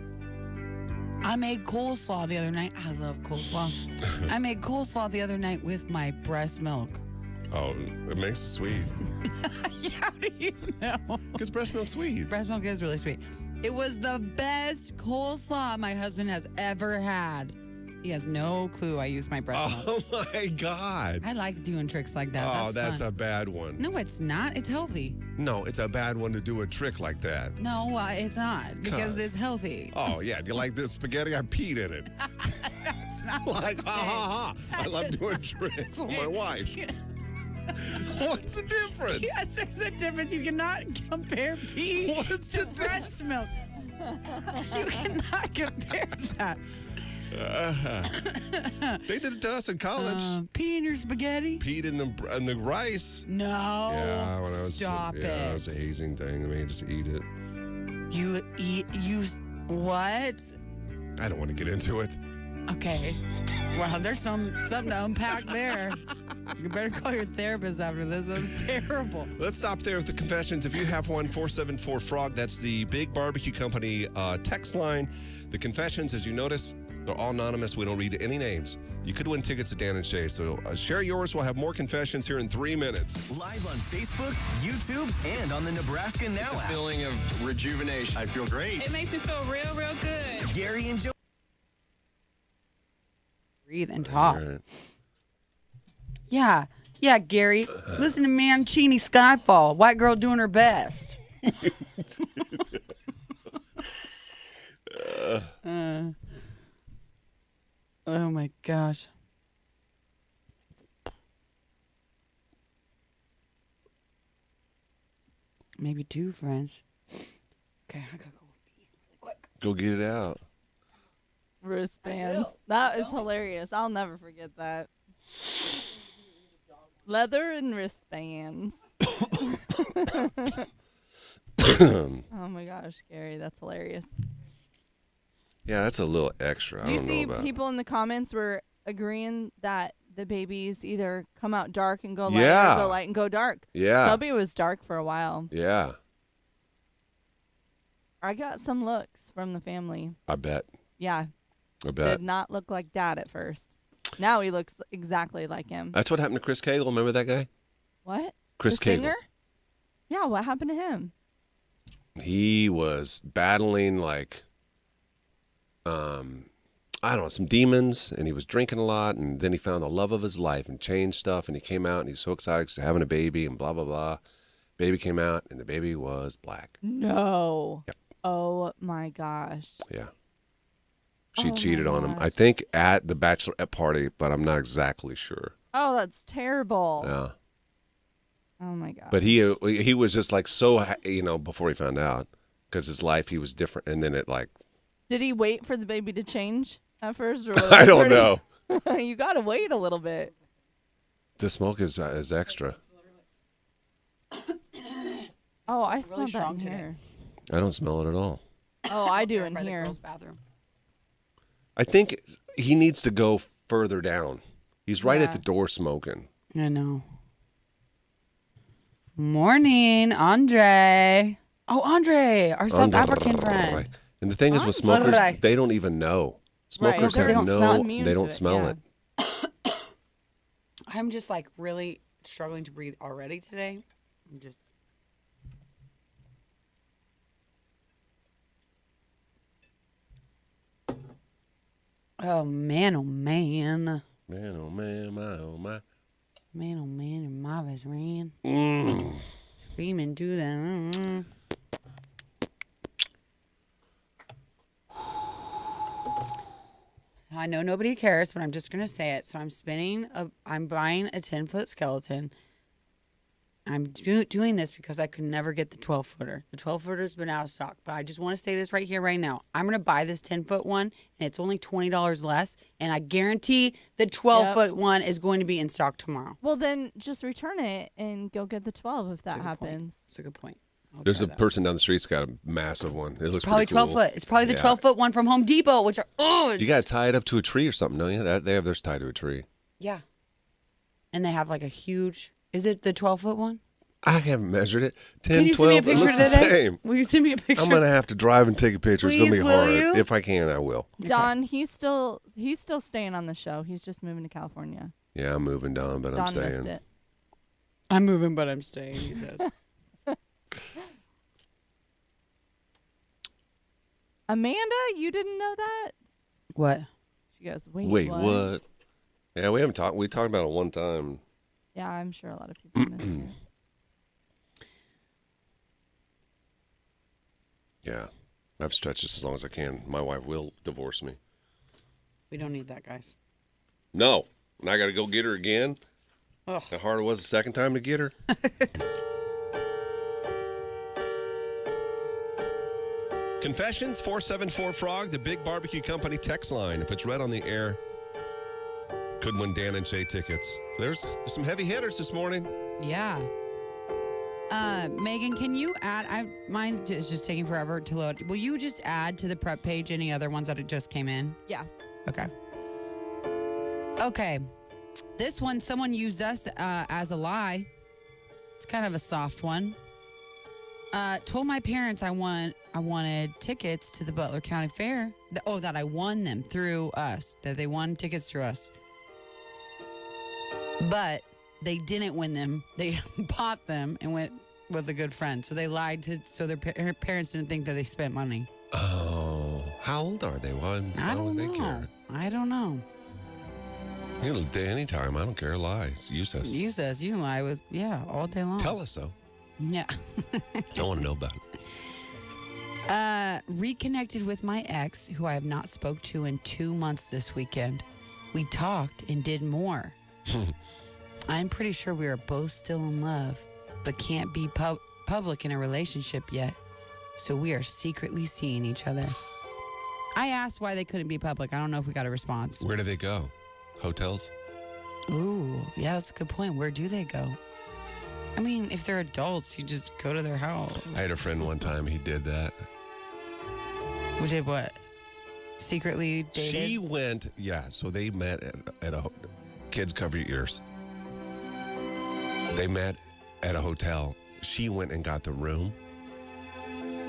I made coleslaw the other night. I love coleslaw. I made coleslaw the other night with my breast milk. Oh, it makes it sweet. How do you know? Because breast milk's sweet. Breast milk is really sweet. It was the best coleslaw my husband has ever had. He has no clue I use my breast milk. Oh my God. I like doing tricks like that. Oh, that's fun. a bad one. No, it's not. It's healthy. No, it's a bad one to do a trick like that. No, it's not. Because it's healthy. Oh, yeah. Do you like this spaghetti? I peed in it. That's not Like, ha, ha, ha. I love doing tricks with my wife. What's the difference? Yes, there's a difference. You cannot compare pee to breast milk. You cannot compare that. They did it to us in college. Pee in your spaghetti? Peed in the rice. No. Yeah, when I was Stop it. Yeah, it was a hazing thing. I mean, just eat it. You what? I don't want to get into it. Okay. Well, there's something to unpack there. You better call your therapist after this. That's terrible. Let's stop there with the confessions. If you have one, 474-FROG. That's the Big Barbecue Company text line. The confessions, as you notice, They're all anonymous. We don't read any names. You could win tickets to Dan and Shay. So share yours. We'll have more confessions here in 3 minutes. Live on Facebook, YouTube, and on the Nebraska Now It's a app. feeling of rejuvenation. I feel great. It makes me feel real, real good. Gary and Joe. Breathe and talk. All right. Yeah. Yeah, Gary. Listen to Mancini Skyfall. White girl doing her best. Oh my gosh. Maybe 2 friends. Okay, I gotta go pee really quick. Go get it out. Wristbands. That is hilarious. I'll never forget that. Leather and wristbands. Oh my gosh, Gary, that's hilarious. Yeah, that's a little extra. I Do you don't see know about. people in the comments were agreeing that the babies either come out dark and go light Yeah. or go light and go dark? Yeah. Toby was dark for a while. Yeah, I got some looks from the family. I bet. Yeah. I bet. Did not look like Dad at first. Now he looks exactly like him. That's what happened to Chris Cagle. Remember that guy? What? Chris the Cagle. singer? Yeah, what happened to him? He was battling like, I don't know, some demons, and he was drinking a lot, and then he found the love of his life and changed stuff, and he came out, and he's so excited because he's having a baby, and blah, blah, blah. Baby came out, and the baby was black. No. Yep. Oh, my gosh. Yeah. She Oh, cheated my on him, gosh. I think, at the bachelorette party, but I'm not exactly sure. Oh, that's terrible. Yeah. Oh, my gosh. But he was just like so, before he found out, because his life, he was different, and then it like, Did he wait for the baby to change at first? Or I don't know. You got to wait a little bit. The smoke is extra. Oh, I Really smell that strong in today. here. I don't smell it at all. Oh, I do in By the here. girls' bathroom. I think he needs to go further down. He's right at Yeah. the door smoking. I know. Morning, Andre. Oh, Andre, our South African friend. And the thing is with Andre. smokers, they don't even know. Smokers because have they don't no, smell it. Immune they to don't it, smell yeah. it. I'm just like really struggling to breathe already today. I'm just. Oh man, oh man. Man, oh man, my, oh my. Man, oh man, your Marvis ran. Mm. Screaming to them. I know nobody cares, but I'm just gonna say it. So I'm buying a 10-foot skeleton. I'm doing this because I could never get the 12-footer. The 12-footer's been out of stock, but I just want to say this right here, right now. I'm gonna buy this 10-foot one, and it's only $20 less, and I guarantee the 12-foot one is going to be in stock tomorrow. Well, then just return it and go get the 12 if that happens. That's a good point. I'll There's try a that. person down the street's got a massive one. It looks Probably pretty cool. 12-foot. It's probably the Yeah. 12-foot one from Home Depot, which are You got to tie it up to a tree or something, don't you? They have theirs tied to a tree. Yeah. And they have like a huge. Is it the 12-foot one? I haven't measured it. 10, Can you 12, send me a it picture looks the today? same. Will you send me a picture? I'm going to have to drive and take a picture. it's Please, going to be will hard. you? If I can, I will. Don, he's still staying on the show. He's just moving to California. Yeah, I'm moving, Don, but I'm Don missed staying. it. I'm moving, but I'm staying, he says. Amanda, you didn't know that? What? She goes, wait, Wait, what? what? Yeah, we haven't talked. We talked about it one time. Yeah, I'm sure a lot of people missed it. Yeah, I've stretched this as long as I can. My wife will divorce me. We don't need that, guys. No, and I got to go get her again. Ugh. How hard it was the second time to get her. Confessions 474-FROG, the Big Barbecue Company text line. If it's read on the air, could win Dan and Shay tickets. There's some heavy hitters this morning. Yeah. Megan, can you add? Mine is just taking forever to load. Will you just add to the prep page any other ones that just came in? Yeah. Okay. Okay. This one, someone used us as a lie. It's kind of a soft one. Told my parents I want I wanted tickets to the Butler County Fair. That I won them through us. That they won tickets through us. But they didn't win them. They bought them and went with a good friend. So they lied so their parents didn't think that they spent money. Oh, how old are they? Why would they care? I don't know. You know, anytime. I don't care. Lie. Use us. Use us. You can lie with, all day long. Tell us, though. Yeah. Don't want to know about it. Reconnected with my ex, who I have not spoke to in 2 months this weekend. We talked and did more. I'm pretty sure we are both still in love, but can't be public in a relationship yet. So we are secretly seeing each other. I asked why they couldn't be public. I don't know if we got a response. Where do they go? Hotels? Ooh, yeah, that's a good point. Where do they go? I mean, if they're adults, you just go to their house. I had a friend one time, he did that. Who did what? Secretly dated? She went, so they met at a, kids cover your ears. They met at a hotel. She went and got the room,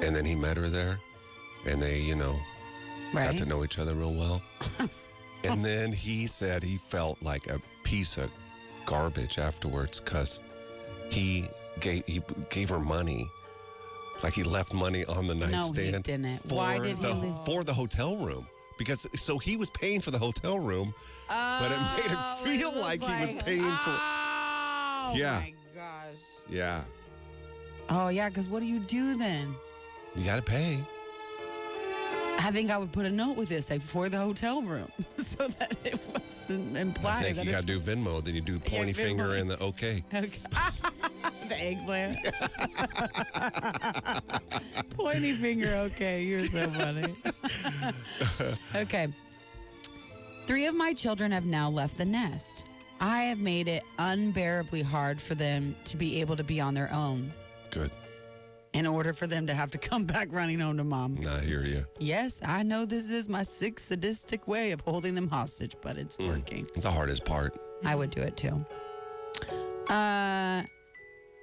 and then he met her there, and they, got to know each other real well. And then he said he felt like a piece of garbage afterwards because he gave her money. Like he left money on the nightstand. No, he didn't. Why did he leave? For the hotel room. Because so he was paying for the hotel room, but it made him feel like he was paying for. Oh my gosh. Yeah. Oh yeah, because what do you do then? You got to pay. I think I would put a note with this, like for the hotel room, so that it wasn't implied. I think you got to do Venmo, then you do pointy finger and the okay. The eggplant. Pointy finger, okay. You're so funny. Okay. 3 of my children have now left the nest. I have made it unbearably hard for them to be able to be on their own. Good. In order for them to have to come back running home to mom. I hear you. Yes, I know this is my sick, sadistic way of holding them hostage, but it's working. The hardest part. I would do it too.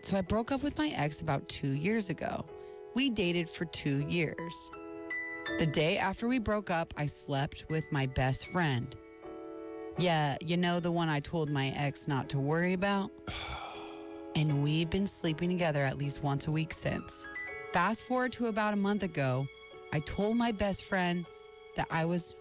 So I broke up with my ex about 2 years ago. We dated for 2 years. The day after we broke up, I slept with my best friend. Yeah, the one I told my ex not to worry about? And we've been sleeping together at least once a week since. Fast forward to about a month ago, I told my best friend that I was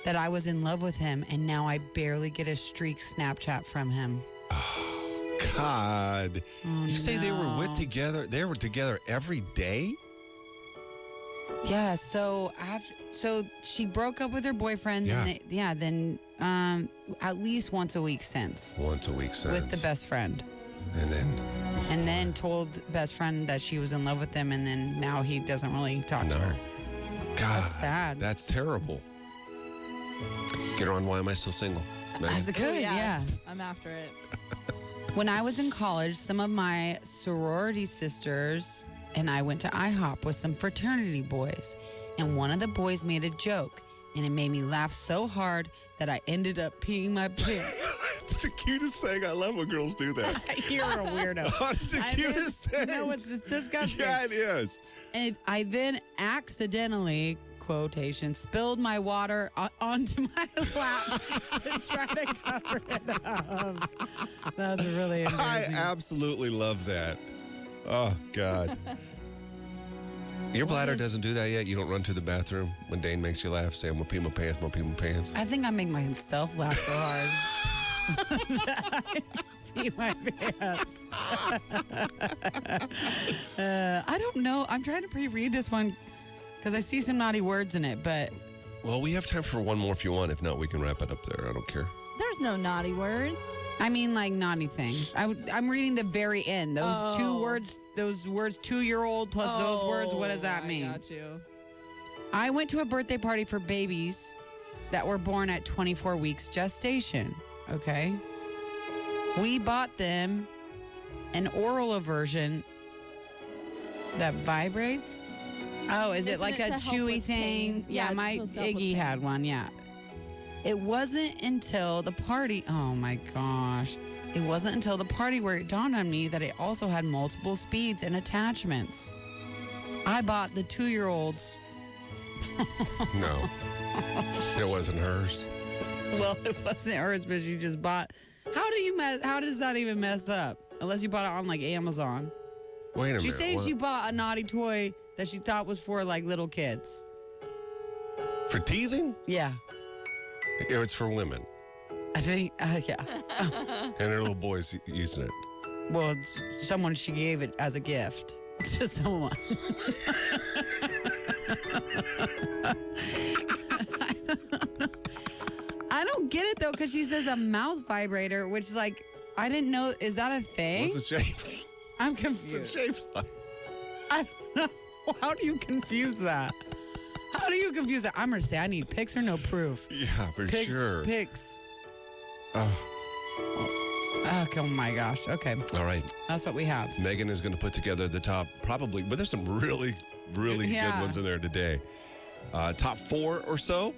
in love with him, and now I barely get a streak Snapchat from him. Oh, God. You say they were together? They were together every day? Yeah, so she broke up with her boyfriend. Yeah. Then at least once a week since. Once a week since. With the best friend. And then told best friend that she was in love with him, and then now he doesn't really talk to her. God, that's sad. That's terrible. Get her on Why Am I Still Single? That's good, yeah. I'm after it. When I was in college, some of my sorority sisters and I went to IHOP with some fraternity boys, and one of the boys made a joke, and it made me laugh so hard that I ended up peeing my pants. It's the cutest thing. I love when girls do that. You're a weirdo. It's the cutest thing. No, it's disgusting. Yeah, it is. And I then accidentally, quotation, spilled my water onto my lap to try to cover it up. That's really embarrassing. I absolutely love that. Oh, God. Your bladder doesn't do that yet? You don't run to the bathroom when Dane makes you laugh? Say, I'm going to pee my pants, I'm going to pee my pants? I think I make myself laugh so hard. Pee my pants. I don't know. I'm trying to pre-read this one because I see some naughty words in it, but... Well, we have time for one more if you want. If not, we can wrap it up there. I don't care. There's no naughty words. I mean, like naughty things. I'm reading the very end. Those 2 words, those words 2-year-old plus those words, what does that mean? I got you. I went to a birthday party for babies that were born at 24 weeks gestation. Okay. We bought them an oral aversion that vibrates. Oh, is it like a chewy thing? Yeah, my Iggy had one. Yeah. It wasn't until the party. Oh my gosh. It wasn't until the party where it dawned on me that it also had multiple speeds and attachments. I bought the 2-year-olds. No. It wasn't hers. Well, it wasn't hers, but she just bought. How does that even mess up? Unless you bought it on like Amazon. Wait a minute. She's saying what? she bought a naughty toy that she thought was for like little kids. For teething? Yeah. Yeah, it's for women. I think, yeah. And her little boy's using it. Well, it's someone she gave it as a gift to someone. I don't get it though, because she says a mouth vibrator, which like I didn't know. Is that a thing? What's it shape? I'm confused. What's it shaped like? I don't know. How do you confuse that? How do you confuse that? I'm gonna say I need pics or no proof. Yeah, for Pics, sure. Pics. Oh. Oh my gosh. Okay. All right. That's what we have. Megan is going to put together the top, probably, but there's some really, really good ones in there today. Top 4 or so.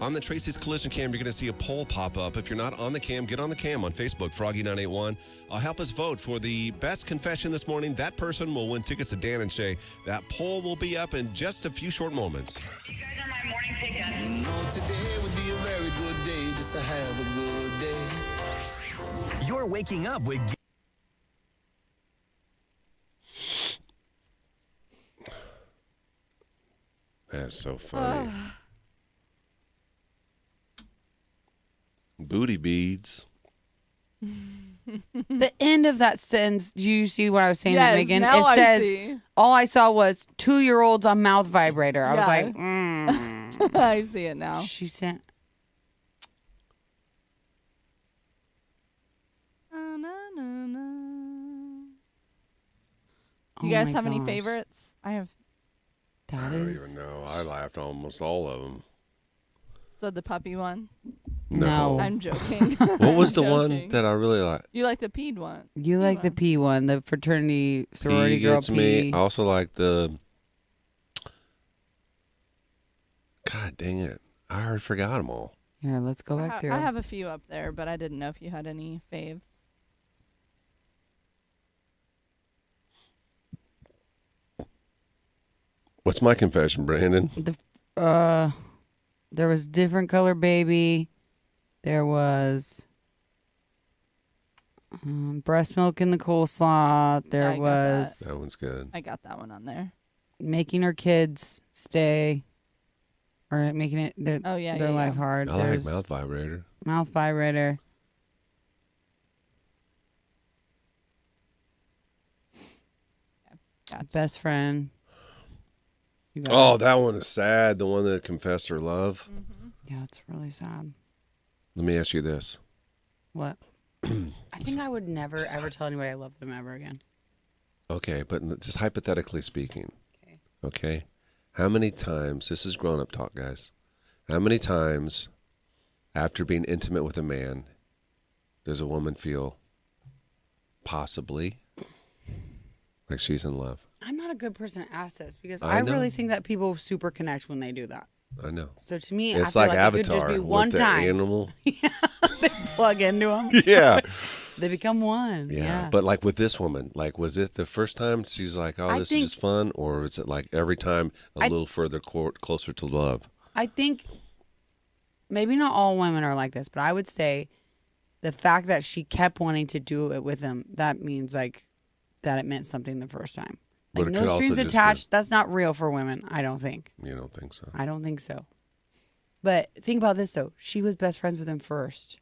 On the Tracy's Collision Cam, you're going to see a poll pop up. If you're not on the cam, get on the cam on Facebook, Froggy981. Help us vote for the best confession this morning. That person will win tickets to Dan and Shay. That poll will be up in just a few short moments. You guys are my morning pickup. Today would be a very good day just to have a good day. You're waking up with... That's so funny. Booty beads. The end of that sentence, do you see what I was saying, Yes, Megan? now It I says, see. all I saw was 2-year-olds on mouth vibrator. I was Yeah. like, I see it now. She sent. You guys have any favorites? I have. I don't even know. I laughed almost all of them. So the puppy one? No. I'm joking. What was the I'm one joking. that I really liked? You like the peed one? You like the P one, the fraternity sorority P girl gets P. me. I also like the... God dang it. I already forgot them all. Here, let's go back through. I have a few up there, but I didn't know if you had any faves. What's my confession, Brandon? There was different color baby. There was breast milk in the coleslaw. There I got was That one's good. I got that one on there. making her kids stay or making it their life hard. I like mouth vibrator. Mouth vibrator. Gotcha. Best friend. You got Oh, it. that one is sad. The one that confessed her love. Yeah, it's really sad. Let me ask you this. What? I think I would never ever tell anybody I love them ever again. Okay, but just hypothetically speaking. Okay. How many times, this is grown-up talk, guys. How many times after being intimate with a man does a woman feel possibly like she's in love? I'm not a good person to ask this because I I know. really think that people super connect when they do that. I know. So to me, It's I feel like like Avatar it could just be with one the time. animal. They plug into them. Yeah. They become one. Yeah. But like with this woman, like was it the first time she's like, oh, I this think- is just fun? Or is it like every time a little further closer to love? I think maybe not all women are like this, but I would say the fact that she kept wanting to do it with him, that means like that it meant something the first time. But Like it no could also strings just attached. That's not real for women, I don't think. You don't think so? I don't think so. But think about this though. She was best friends with him first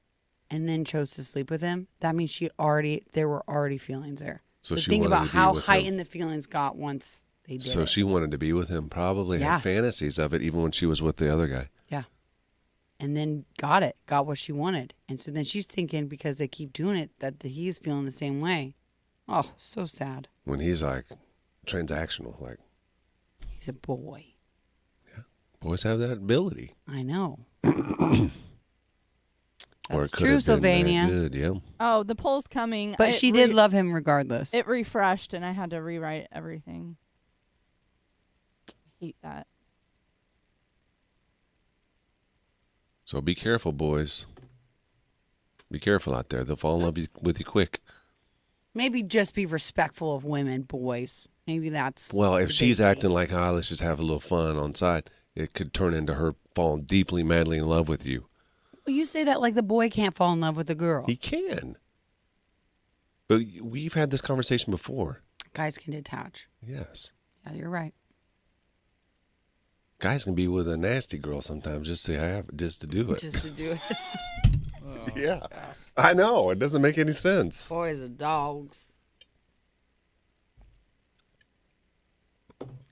and then chose to sleep with him. That means there were already feelings there. So she think wanted about to be how with him. heightened the feelings got once they did So it. she wanted to be with him, probably Yeah. had fantasies of it, even when she was with the other guy. Yeah. And then got what she wanted. And so then she's thinking because they keep doing it that he's feeling the same way. Oh, so sad. When he's like transactional, like He's a boy. boys have that ability. I know. Or That's it could true, have been that Sylvania. good, yeah. Oh, the poll's coming. But she did love him regardless. It refreshed, and I had to rewrite everything. I hate that. So be careful, boys. Be careful out there. They'll fall in love with you quick. Maybe just be respectful of women, boys. Maybe that's. Well, if the she's big thing. acting like, let's just have a little fun on side, it could turn into her falling deeply, madly in love with you. Well, you say that like the boy can't fall in love with the girl. He can. But we've had this conversation before. Guys can detach. Yes. Yeah, you're right. Guys can be with a nasty girl sometimes just to do it. Just to do it. Yeah. I know. It doesn't make any sense. Boys are dogs.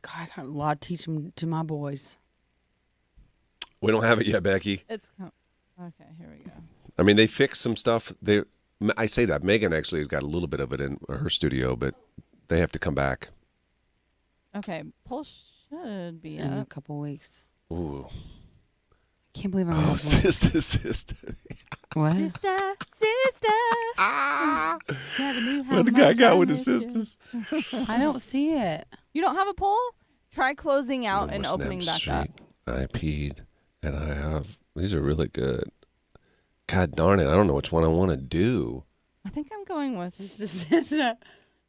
God, I got a lot to teach them to my boys. We don't have it yet, Becky. Okay, here we go. I mean, they fixed some stuff. I say that. Megan actually has got a little bit of it in her studio, but they have to come back. Okay, poll should be In a up. couple weeks. Ooh. I can't believe I'm sister. What? Sister. What the guy got with the sisters? I don't see it. You don't have a poll? Try closing out and More opening Snap back up. Street. I peed, and I have. These are really good. God darn it! I don't know which one I want to do. I think I'm going with. This is the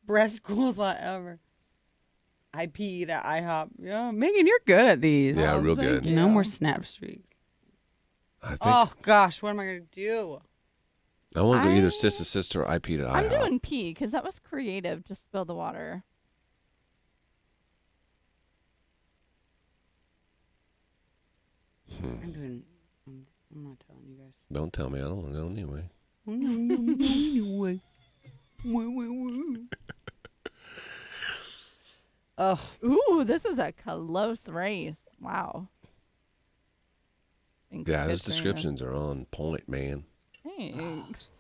breast coolest lot ever. I peed at IHOP. Yeah, Megan, you're good at these. Yeah, real good. No more snap streaks. I think Oh gosh, what am I gonna do? I want to go either sister or I peed at I'm IHOP. doing pee because that was creative to spill the water. I'm doing. I'm not telling you guys. Don't tell me. I don't want to know anyway. Anyway. Oh, Ooh, this is a close race. Wow. Thanks, Yeah, those Katrina. descriptions are on point, man. Thanks.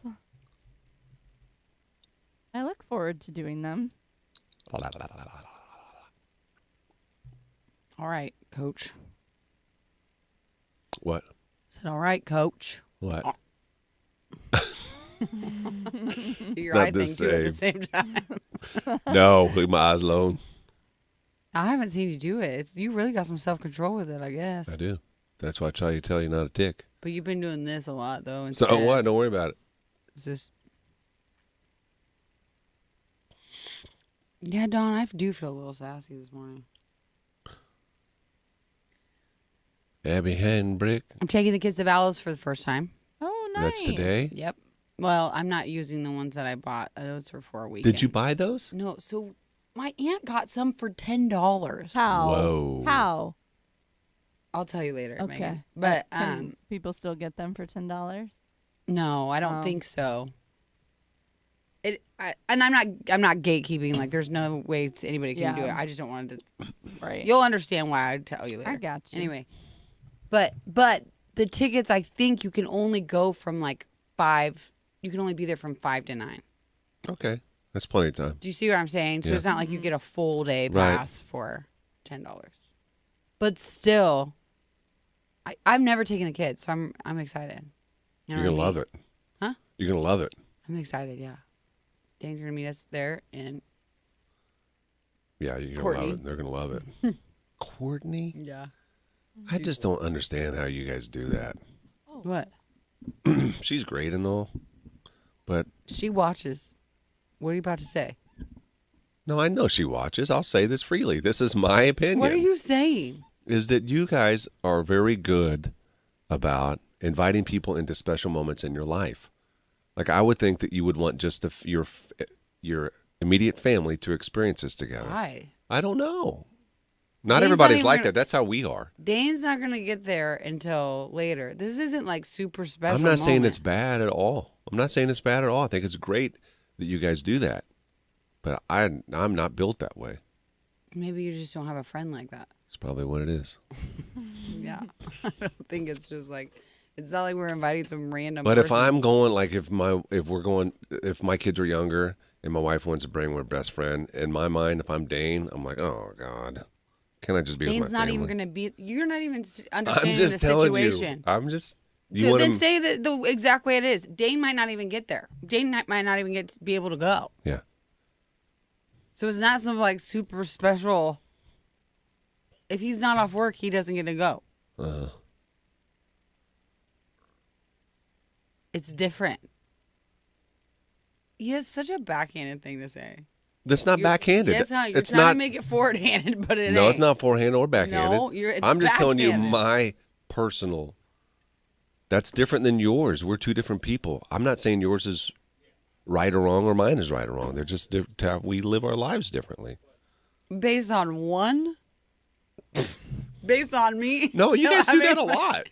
I look forward to doing them. all right, Coach. What? I said, all right, Coach. What? Do your Not eye the thing too at the same time. No, leave my eyes alone. I haven't seen you do it. You really got some self control with it, I guess. I do. That's why I try to tell you not to tick. But you've been doing this a lot, though. So Instead. what? Don't worry about it. Is this? Yeah, Dawn, I do feel a little sassy this morning. Abby Henbrick. I'm taking the kids to Valos for the first time. Oh, nice. That's today? Yep. Well, I'm not using the ones that I bought. Those were for a week. Did you buy those? No. So my aunt got some for $10. How? Whoa. How? I'll tell you later. Okay. Megan. But Can people still get them for $10? no, I don't think so. And I'm not gatekeeping. Like, there's no way anybody can do it. I just don't want to. Right. You'll understand why I tell you later. I got you. Anyway, but the tickets, I think you can only go from like 5. You can only be there from 5 to 9. Okay. That's plenty of time. Do you see what I'm saying? So Yeah. it's not like you get a full day Right. pass for $10. But still, I've never taken the kids, so I'm excited. You know You're what going to I love mean? it. Huh? You're going to love it. I'm excited. Yeah. Dane's gonna meet us there, and Yeah, you're going to Courtney. love it. They're going to love it. Courtney? yeah. I just don't understand how you guys do that. What? She's great and all, but She watches. What are you about to say? no, I know she watches. I'll say this freely. This is my opinion. What are you saying? Is that you guys are very good about inviting people into special moments in your life. Like, I would think that you would want just your immediate family to experience this together. Why? I don't know. Not Dane's everybody's not like even that. That's how we are. Dane's not gonna get there until later. This isn't like super special. I'm not saying moment. it's bad at all. I'm not saying it's bad at all. I think it's great that you guys do that. But I'm not built that way. Maybe you just don't have a friend like that. It's probably what it is. Yeah. I don't think it's just like, it's not like we're inviting some random But person. if I'm going, like if my kids are younger and my wife wants to bring her best friend, in my mind, if I'm Dane, I'm like, oh God, can I just be Dane's with my not family? even going to be, you're not even I'm understanding just the telling situation. you. I'm just. So then say the exact way it is. Dane might not even get there. Dane might not even get to be able to go. Yeah. So it's not some like super special. If he's not off work, he doesn't get to go. It's different. Yeah, it's such a backhanded thing to say. That's not backhanded. Yes, huh? You're it's trying not, to make it forward-handed, but it No, ain't. it's not forehand or backhanded. No, it's I'm just telling you backhanded. my personal. That's different than yours. We're two different people. I'm not saying yours is right or wrong or mine is right or wrong. They're just we live our lives differently. Based on one? Based on me? No, you guys do that a lot.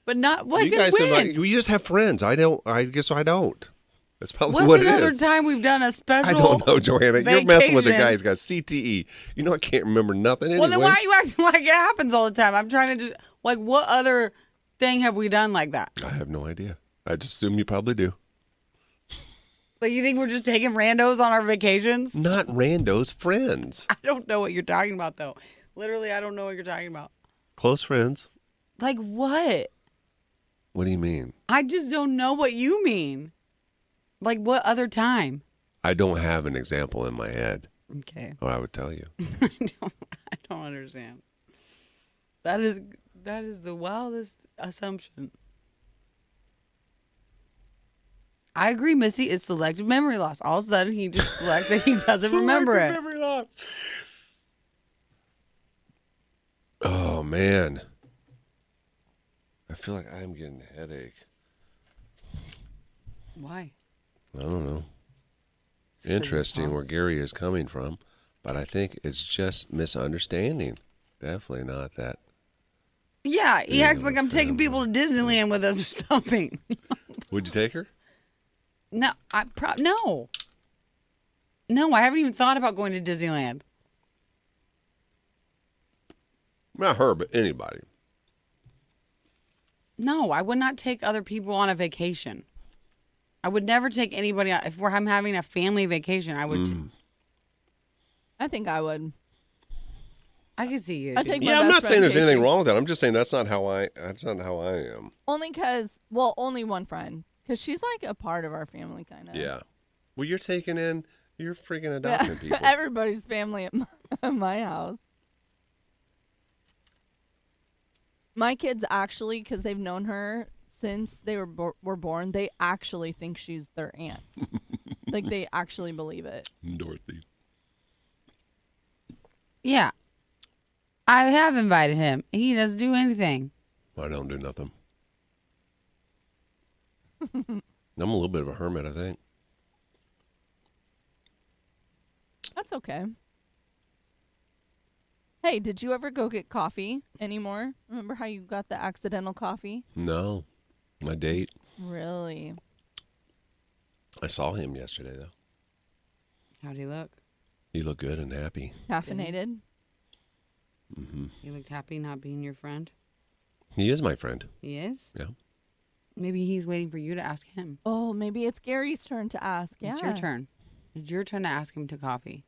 But not what You can guys win. we just have friends. I guess I don't. That's probably What's what it another is. time we've done a special I don't know, Johanna. You're messing with the vacation? guy who's got CTE. You know I can't remember nothing anyway. Well, then why are you acting like it happens all the time? I'm trying to just, like, what other thing have we done like that? I have no idea. I just assume you probably do. Like, you think we're just taking randos on our vacations? Not randos, friends. I don't know what you're talking about, though. Literally, I don't know what you're talking about. Close friends. Like, what? What do you mean? I just don't know what you mean. Like, what other time? I don't have an example in my head. Okay. Or I would tell you. I don't understand. That is the wildest assumption. I agree, Missy. It's selective memory loss. All of a sudden, he just selects and he doesn't remember it. Memory loss. Oh, man. I feel like I'm getting a headache. Why? I don't know. It's 'cause it's Interesting where sauce. Gary is coming from, but I think it's just misunderstanding. Definitely not that. Yeah, he acts like I'm taking people to Disneyland with us or something. Would you take her? No, no. No, I haven't even thought about going to Disneyland. Not her, but anybody. No, I would not take other people on a vacation. I would never take anybody out. If I'm having a family vacation, I would. I think I would. I could see you. I take my Yeah, I'm best not saying friend, there's anything Casey. wrong with that. I'm just saying that's not how I am. Only because, well, only one friend. Because she's like a part of our family, kind of. Yeah. Well, you're freaking adopting people. Everybody's family at my house. My kids actually, because they've known her since they were born, they actually think she's their aunt. Like, they actually believe it. Dorothy. Yeah. I have invited him. He doesn't do anything. I don't do nothing. I'm a little bit of a hermit, I think. That's okay. Hey, did you ever go get coffee anymore? Remember how you got the accidental coffee? No. My date. Really? I saw him yesterday, though. How'd he look? He looked good and happy. Caffeinated? Mm-hmm. He looked happy not being your friend. He is my friend. He is? Yeah. Maybe he's waiting for you to ask him. Oh, maybe it's Gary's turn to ask. Yeah. It's your turn. It's your turn to ask him to coffee.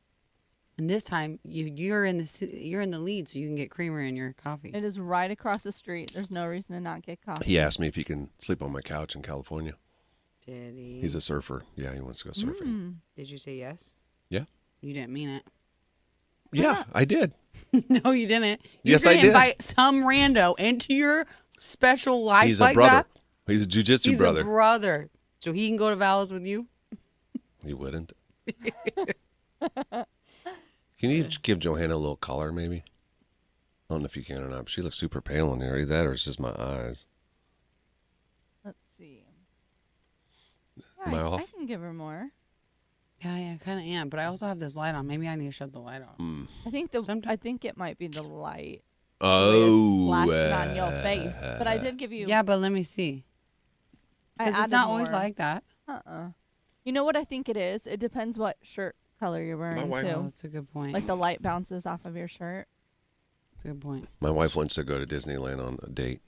And this time, you're in the lead, so you can get creamer in your coffee. It is right across the street. There's no reason to not get coffee. He asked me if he can sleep on my couch in California. Did he? He's a surfer. Yeah, he wants to go surfing. Did you say yes? Yeah. You didn't mean it. Yeah, I did. No, you didn't. Yes, You're I gonna did. invite some rando into your special life He's like a brother. that? He's a jujitsu He's brother. a brother. So he can go to Val's with you? He wouldn't. Can you give Johanna a little color, maybe? I don't know if you can or not, but she looks super pale in here. Either that or it's just my eyes. Let's see. Am I off? I can give her more. Yeah, I kind of am. But I also have this light on. Maybe I need to shut the light off. I think it might be the light. Oh. Flashing on your face. But I did give you. Yeah, but let me see. I Because it's added not always more. like that. You know what I think it is? It depends what shirt color you're wearing, wife- too. Oh, that's a good point. Like the light bounces off of your shirt. That's a good point. My wife wants to go to Disneyland on a date.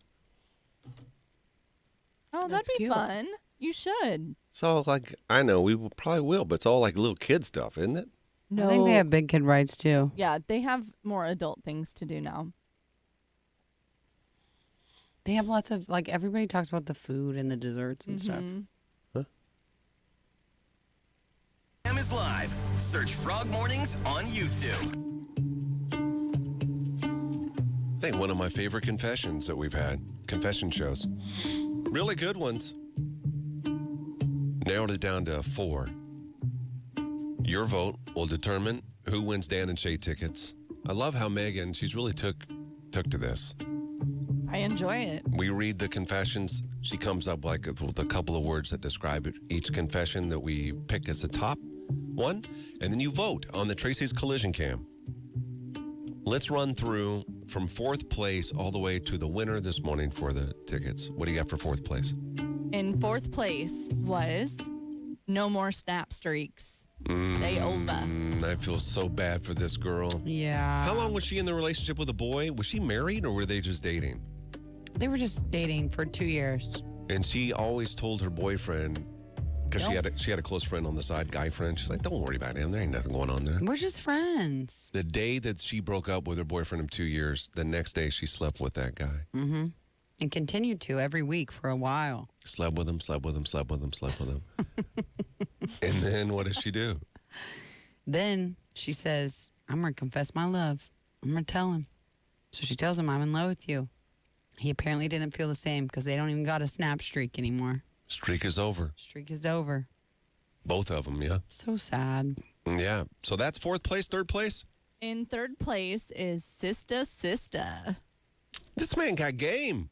Oh, That's that'd be cute. fun. You should. It's all like, I know, probably will, but it's all like little kid stuff, isn't it? No. I think they have big kid rides too. Yeah, they have more adult things to do now. They have lots of, like, everybody talks about the food and the desserts and stuff. Jam is live. Search Frog Mornings on YouTube. I think one of my favorite confession shows. Really good ones. Narrowed it down to 4. Your vote will determine who wins Dan and Shay tickets. I love how Megan, she's really took to this. I enjoy it. We read the confessions. She comes up like with a couple of words that describe each confession that we pick as the top one. And then you vote on the Tracy's Collision Cam. Let's run through from fourth place all the way to the winner this morning for the tickets. What do you got for fourth place? In fourth place was No More Snap Streaks. They over. I feel so bad for this girl. Yeah. How long was she in the relationship with a boy? Was she married or were they just dating? They were just dating for 2 years. And she always told her boyfriend, because she had a close friend on the side, guy friend. She's like, don't worry about him. There ain't nothing going on there. We're just friends. The day that she broke up with her boyfriend of 2 years, the next day she slept with that guy. Mm-hmm. And continued to every week for a while. Slept with him. And then what does she do? Then she says, I'm going to confess my love. I'm going to tell him. So she tells him, I'm in love with you. He apparently didn't feel the same because they don't even got a snap streak anymore. Streak is over. Streak is over. Both of them, yeah. So sad. Yeah. So that's fourth place, third place? In third place is Sista. This man got game.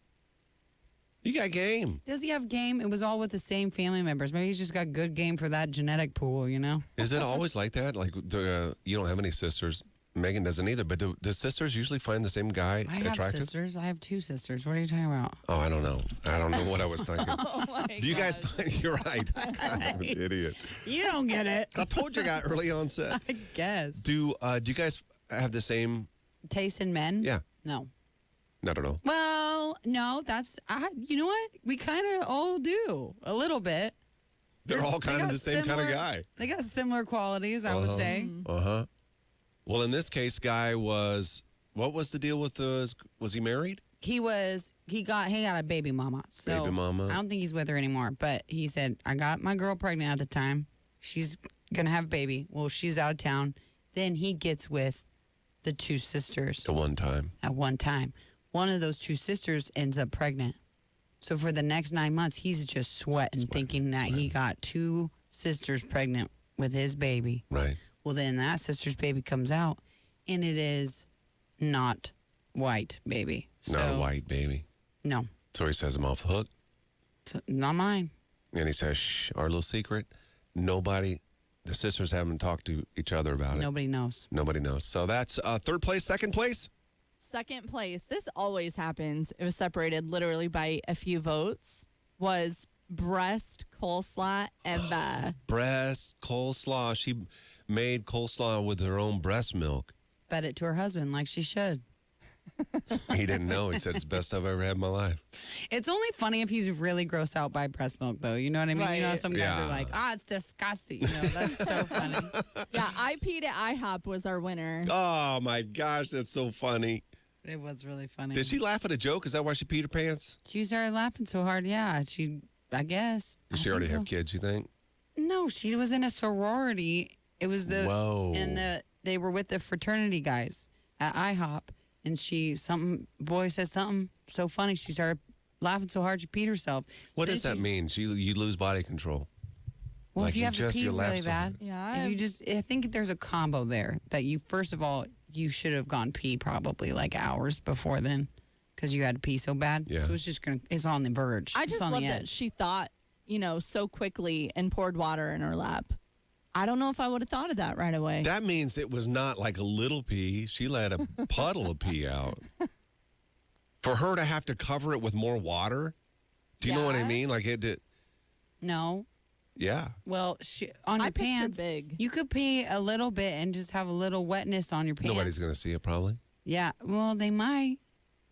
You got game. Does he have game? It was all with the same family members. Maybe he's just got good game for that genetic pool, you know? Is it always like that? Like, you don't have any sisters. Megan doesn't either. But do sisters usually find the same guy attractive? I have sisters. I have 2 sisters. What are you talking about? Oh, I don't know. I don't know what I was thinking. Oh my Do you guys find, you're right. God, I'm an idiot. You don't get it. I told you I got early onset. I guess. Do you guys have the same taste in men? Yeah. No. I don't know. Well, no, you know what? We kind of all do a little bit. They're all kind of the same kind of guy. They got similar qualities, I would say. Uh-huh. Well, in this case, guy what was the deal with was he married? He got a baby mama. So baby mama. I don't think he's with her anymore, but he said, I got my girl pregnant at the time. She's going to have a baby. Well, she's out of town. Then he gets with the 2 sisters. At one time. One of those 2 sisters ends up pregnant. So for the next 9 months, he's just sweating. Thinking that he got 2 sisters pregnant with his baby. Right. Well, then that sister's baby comes out, and it is not white baby. Not a white baby. No. So he says, I'm off the hook. It's not mine. And he says, shh, our little secret, the sisters haven't talked to each other about it. Nobody knows. So that's third place, second place? Second place, this always happens. It was separated literally by a few votes, was breast coleslaw Eva. Breast coleslaw. She made coleslaw with her own breast milk. Fed it to her husband like she should. He didn't know. He said, it's the best I've ever had in my life. It's only funny if he's really grossed out by breast milk, though. You know what I mean? Right. You know, some guys are like, it's disgusting. You know, that's so funny. Yeah, I peed at IHOP was our winner. Oh, my gosh. That's so funny. It was really funny. Did she laugh at a joke? Is that why she peed her pants? She started laughing so hard. Yeah, I guess. Does she already have kids, you think? No, she was in a sorority. It was they were with the fraternity guys at IHOP, and boy said something so funny. She started laughing so hard she peed herself. What does that mean? You lose body control. Well, if you have to pee really bad, yeah, I think there's a combo there that first of all, you should have gone pee probably like hours before then because you had to pee so bad. Yeah. So it's on the verge. I just love that she thought, so quickly and poured water in her lap. I don't know if I would have thought of that right away. That means it was not like a little pee. She let a puddle of pee out. For her to have to cover it with more water? Do you know what I mean? Like it did. No. Yeah. Well, on your pants, big. you could pee a little bit and just have a little wetness on your pants. Nobody's going to see it probably. Yeah. Well, they might.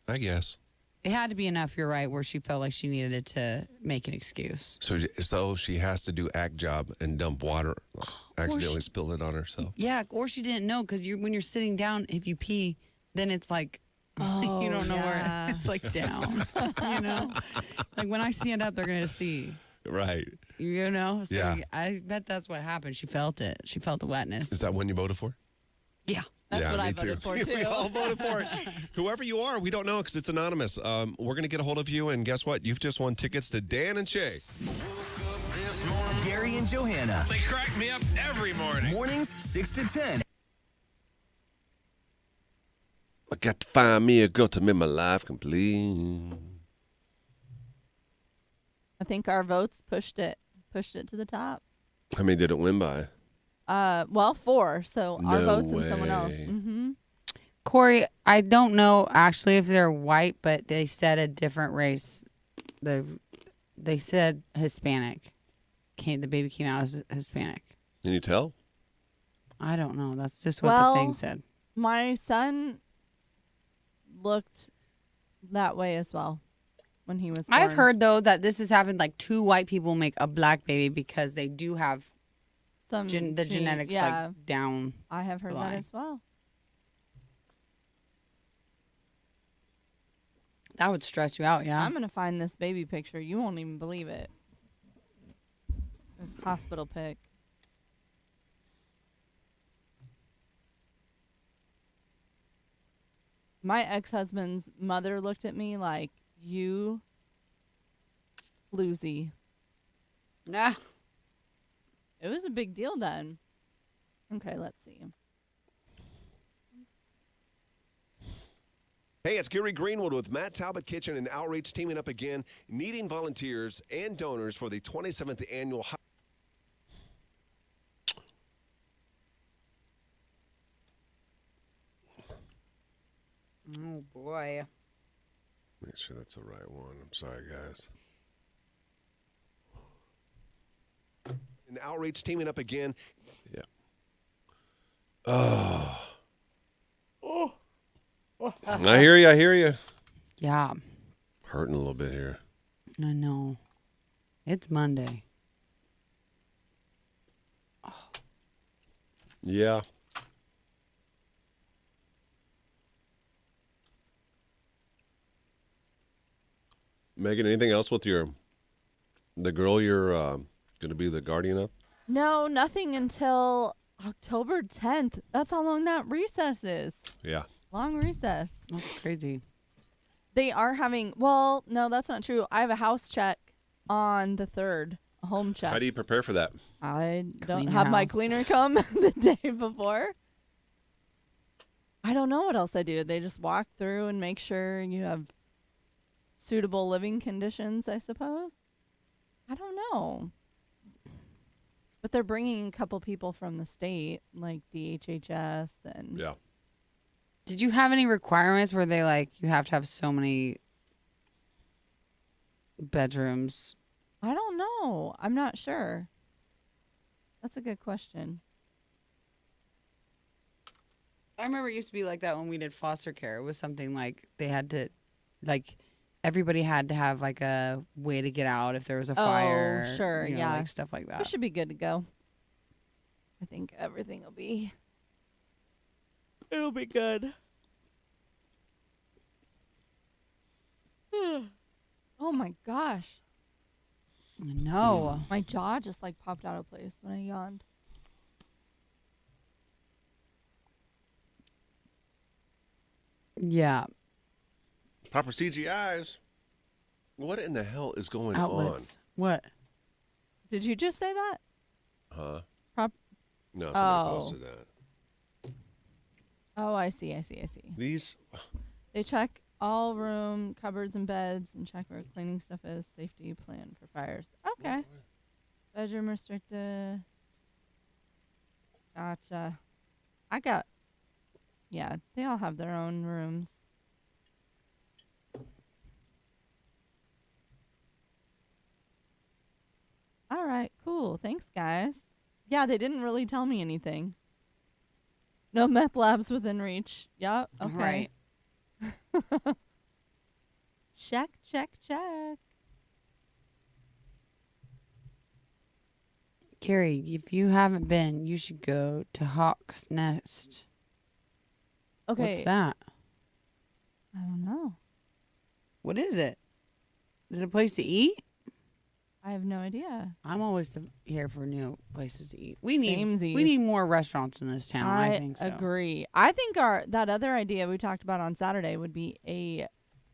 I guess. It had to be enough, you're right, where she felt like she needed it to make an excuse. So she has to do act job and dump water, accidentally spill it on herself. Yeah, or she didn't know because when you're sitting down, if you pee, then it's like, you don't know where it's like down, you know? Like when I stand up, they're going to see. Right. You know? So yeah. I bet that's what happened. She felt it. She felt the wetness. Is that one you voted for? Yeah. That's what I voted for, too. We all voted for it. Whoever you are, we don't know because it's anonymous. We're going to get a hold of you, and guess what? You've just won tickets to Dan and Shay. Woke up this Gary and Johanna. They crack me up every morning. Mornings 6 to 10. I got to find me a girl to make my life complete. I think our votes pushed it to the top. How many did it win by? Well, 4. So our No votes and someone way. else. Mm-hmm. Corey, I don't know actually if they're white, but they said a different race. They said Hispanic. The baby came out as Hispanic. Can you tell? I don't know. That's just what the thing said. My son looked that way as well when he was born. I've heard, though, that this has happened, like 2 white people make a black baby because they do have some the genetics like down. I have heard that as well. That would stress you out, yeah. I'm going to find this baby picture. You won't even believe it. This hospital pic. My ex-husband's mother looked at me like, you floozy. Nah. It was a big deal then. Okay, let's see. Hey, it's Gary Greenwood with Matt Talbot Kitchen and Outreach teaming up again, needing volunteers and donors for the 27th annual. Oh, boy. Make sure that's the right one. I'm sorry, guys. And Outreach teaming up again. Yeah. Oh. I hear you. Yeah. Hurting a little bit here. I know. It's Monday. Yeah. Megan, anything else with the girl you're going to be the guardian of? No, nothing until October 10th. That's how long that recess is. Yeah. Long recess. That's crazy. They are having, well, no, that's not true. I have a house check on the 3rd, a home check. How do you prepare for that? I don't Clean have your my house. cleaner come the day before. I don't know what else I do. They just walk through and make sure you have suitable living conditions, I suppose. I don't know. But they're bringing a couple people from the state, like the HHS and... Yeah. Did you have any requirements where they like you have to have so many bedrooms? I don't know. I'm not sure. That's a good question. I remember it used to be like that when we did foster care. It was something like they had to, like, everybody had to have like a way to get out if there was a fire. Oh, sure, you know, yeah. like stuff like It that. should be good to go. I think everything will be. It'll be good. Oh my gosh. I know. My jaw just like popped out of place when I yawned. Yeah. Proper CGIs. What in the hell is going Outlets. What? Did you just say that? on? Huh? Prop. No, somebody Oh. posted that. Oh, I see. These. They check all room, cupboards, and beds, and check where cleaning stuff is. Safety plan for fires. Okay. Bedroom restricted. Gotcha. Yeah, they all have their own rooms. All right, cool. Thanks, guys. Yeah, they didn't really tell me anything. No meth labs within reach. Yep. Okay. Right. Check. Carrie, if you haven't been, you should go to Hawk's Nest. Okay. What's that? I don't know. What is it? Is it a place to eat? I have no idea. I'm always here for new places to eat. We need Samesies. more restaurants in this town. I think so. Agree. I think that other idea we talked about on Saturday would be a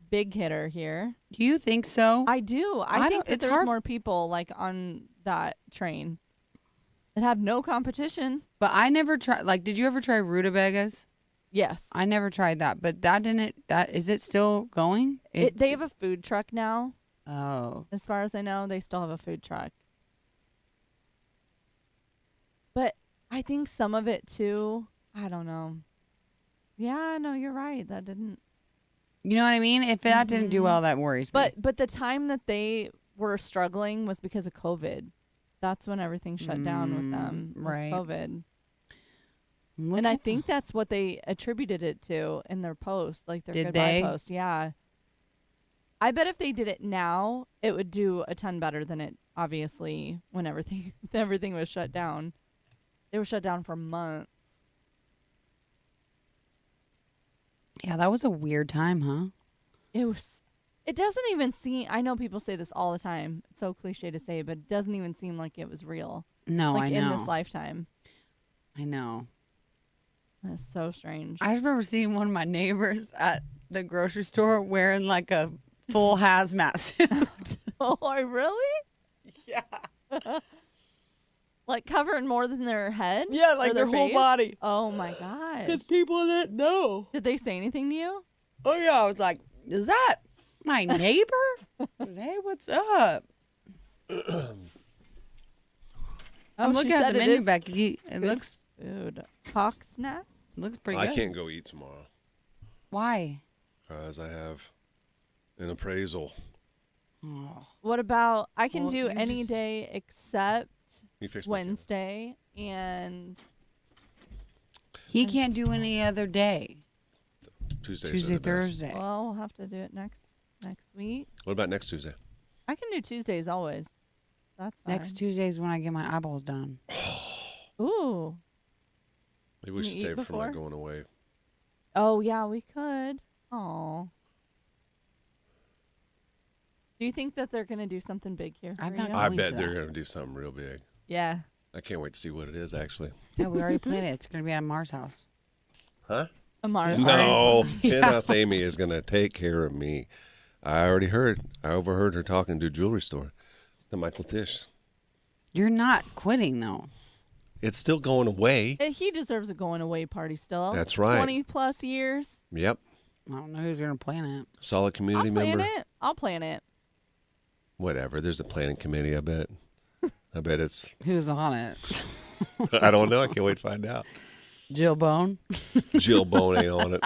big hitter here. Do you think so? I do. I think that it's there's hard. more people like on that train that had no competition. But I never tried. Like, did you ever try rutabagas? Yes. I never tried that, but that didn't. That is it still going? They have a food truck now. Oh, As far as I know, they still have a food truck. But I think some of it too, I don't know. Yeah, no, you're right. That didn't. you know what I mean? If that didn't do well, that worries me. But the time that they were struggling was because of COVID. That's when everything shut down with them. Was right. COVID. Look And I at- think that's what they attributed it to in their post, like their Did goodbye they? post. Yeah. I bet if they did it now, it would do a ton better than it obviously when everything was shut down. They were shut down for months. yeah, that was a weird time, huh? It doesn't even seem, I know people say this all the time. It's so cliche to say, but it doesn't even seem like it was real. No, like I know. in this lifetime. I know. That's so strange. I remember seeing one of my neighbors at the grocery store wearing like a full hazmat suit. Oh, really? Yeah. Like covering more than their head? Yeah, Or like their whole face? body. Oh my gosh. Because people didn't know. Did they say anything to you? Oh yeah, I was like, "Is that my neighbor?" Hey, what's up? I'm looking at the menu, Becky. It looks food. Hawk's Nest? looks pretty I good. can't go eat tomorrow Why? because I have an appraisal. Oh. What about I can Well, do you any just- day except You fix my camera. Wednesday and He can't do any other day. Tuesdays Tuesday, are the best. Thursday. well, we'll have to do it next week. What about next Tuesday? I can do Tuesdays always. That's fine. Next Tuesday is when I get my eyeballs done. Ooh. Maybe we Can should you eat save it for my before? going away. Oh yeah, we could. Oh. Do you think that they're gonna do something big here? I'm for not you? I going bet to they're that. going to do something real big. Yeah. I can't wait to see what it is, actually. Yeah, we already planned it. It's going to be at Mars' house. Huh? Mars. No. Penthouse Amy is going to take care of me. I already heard. I overheard her talking to a jewelry store. The Michael Tish. You're not quitting, though. It's still going away. He deserves a going away party still. That's right. 20 plus years. Yep. I don't know who's going to plan it. Solid community I'll plan member. it. I'll plan it. Whatever. There's a planning committee, I bet. I bet it's. Who's on it? I don't know. I can't wait to find out. Jill Bone? Jill Bone ain't on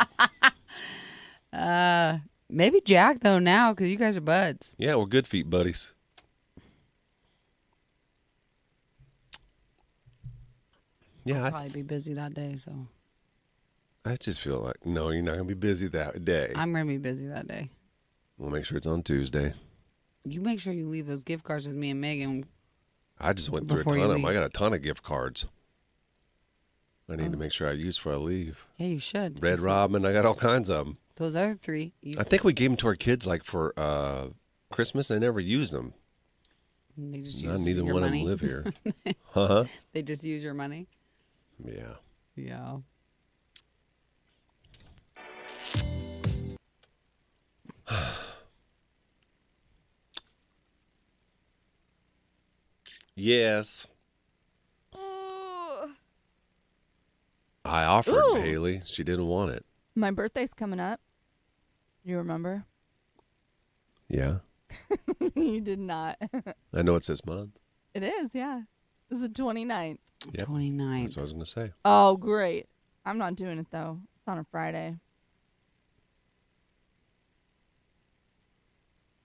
it. Maybe Jack, though, now, because you guys are buds. Yeah, we're good feet buddies. Yeah, I'll probably be busy that day, so. I just feel like, no, you're not going to be busy that day. I'm going to be busy that day. We'll make sure it's on Tuesday. You make sure you leave those gift cards with me and Megan. I just went through a Before ton you of them. I leave. got a ton of gift cards. I need to make sure I use before I leave. Yeah, you should. Red So Robin, I got all kinds of them. Those other three. I think we gave them to our kids like for Christmas. They never used them. They just Not use neither your one money. of them live here. Huh? They just use your money. Yeah. Yeah. Yes. I offered Ooh. Haley. She didn't want it. My birthday's coming up. You remember? Yeah. You did not. I know it's this month. It is, yeah. This is the 29th. Yep. 29th. That's what I was going to say. Oh, great. I'm not doing it, though. It's on a Friday.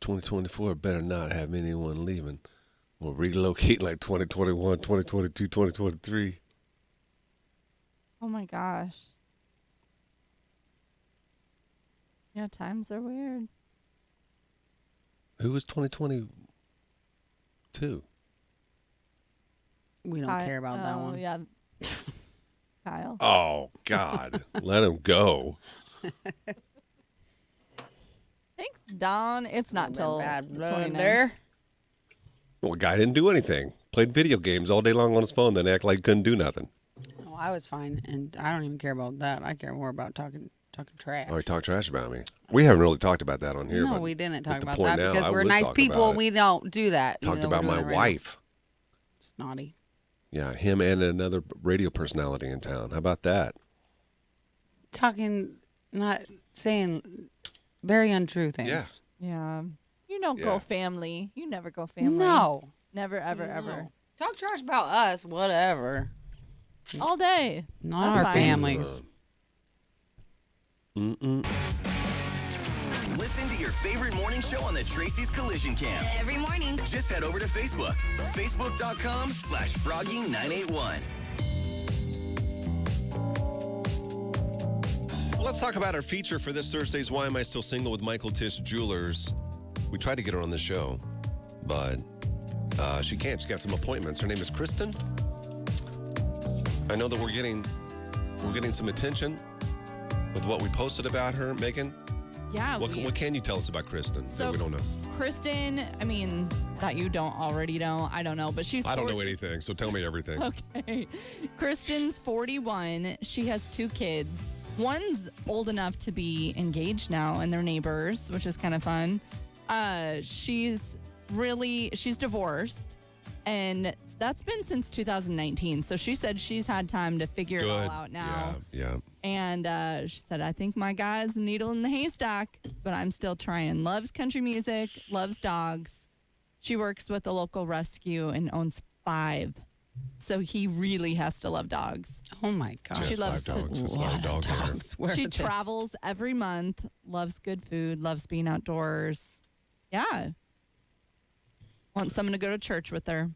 2024 better not have anyone leaving. We'll relocate like 2021, 2022, 2023. Oh, my gosh. Yeah, times are weird. Who was 2022? We don't care about that one. Yeah. Kyle. Oh, God. Let him go. Thanks, Don. It's not till Bad the blood 29th. there. Well, guy didn't do anything. Played video games all day long on his phone, then act like he couldn't do nothing. Oh, I was fine, and I don't even care about that. I care more about talking talking trash. Oh, he talked trash about me. We haven't really talked about that on here. No, but we didn't talk at the about point that now, because I we're would nice talk people about and it. we don't do that. Talked about my wife. It's naughty. Yeah, him and another radio personality in town. How about that? Talking, not saying very untrue things. Yeah. Yeah. You don't go family. You never go family. No. Never, ever, ever. Talk trash about us, whatever. All day. Not That's our fine. families. Listen to your favorite morning show on the Tracy's Collision Cam. Every morning. Just head over to Facebook. Facebook.com/Froggy981. Well, let's talk about our feature for this Thursday's Why Am I Still Single with Michael Tish Jewelers. We tried to get her on the show, but she can't. She's got some appointments. Her name is Kristen. I know that we're getting some attention with what we posted about her, Megan. Yeah. What can you tell us about Kristen that we don't know? Kristen, I mean, that you don't already know. I don't know, but she's I don't know anything, so tell me everything. Okay. Kristen's 41. She has 2 kids. One's old enough to be engaged now, and they're neighbors, which is kind of fun. She's divorced, and that's been since 2019. So she said she's had time to figure it all out now. Yeah. And she said, I think my guy's a needle in the haystack, but I'm still trying. Loves country music, loves dogs. She works with a local rescue and owns 5. So he really has to love dogs. Oh, my gosh. She loves 5 dogs. That's a lot of dogs. She travels every month, loves good food, loves being outdoors. Yeah. Want someone to go to church with her.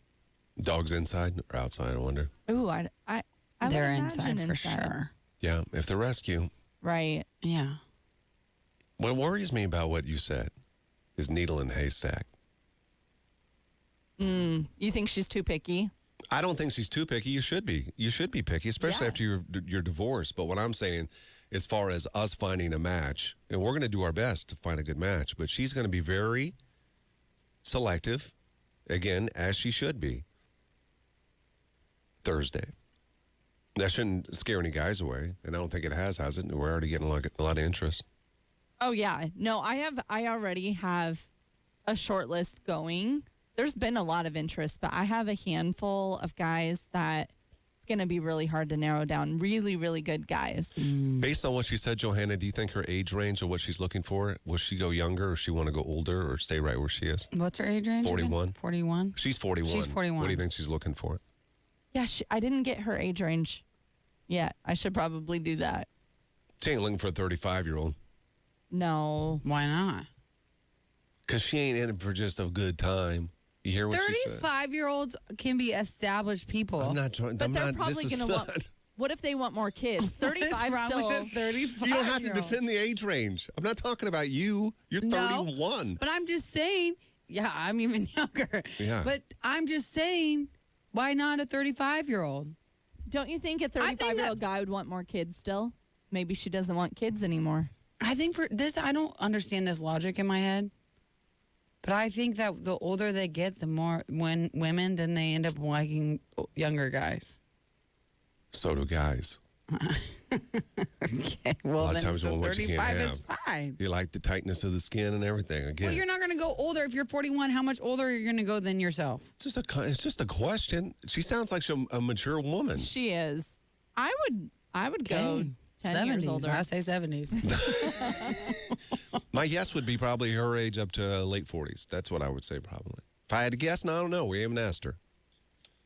Dogs inside or outside, I wonder. Ooh, I they're would inside imagine for sure. Yeah, if the rescue. Right. Yeah. What worries me about what you said is needle in haystack. You think she's too picky? I don't think she's too picky. You should be. You should be picky, especially after your divorce. But what I'm saying, as far as us finding a match, and we're going to do our best to find a good match, but she's going to be very selective, again, as she should be. Thursday. That shouldn't scare any guys away, and I don't think it has it? We're already getting a lot of interest. Oh yeah. No, I already have a short list going. There's been a lot of interest, but I have a handful of guys that it's going to be really hard to narrow down. Really, really good guys. Based on what she said, Johanna, do you think her age range of what she's looking for, will she go younger or she want to go older or stay right where she is? What's her age range? 41. 41? She's 41. She's 41. What do you think she's looking for? Yeah, I didn't get her age range yet. I should probably do that. She ain't looking for a 35-year-old. No. Why not? Because she ain't in it for just a good time. You hear what she said? 35-year-olds can be established people. I'm not trying. But they're probably going to want. What if they want more kids? 35 still. 35. You don't have to defend the age range. I'm not talking about you. You're 31. But I'm just saying. Yeah, I'm even younger. Yeah. But I'm just saying, why not a 35-year-old? Don't you think a 35-year-old guy would want more kids still? Maybe she doesn't want kids anymore. I think for this, I don't understand this logic in my head. But I think that the older they get, the more women, then they end up liking younger guys. So do guys. Okay, well, a lot then of times so what you can't 35 have. is fine. You like the tightness of the skin and everything. Again, Well, you're not going to go older. If you're 41, how much older are you going to go than yourself? it's just a question. She sounds like she's a mature woman. She is. I would go 10 70s. years older. I say 70s. My guess would be probably her age up to late 40s. That's what I would say probably. If I had to guess, no, I don't know. We haven't asked her.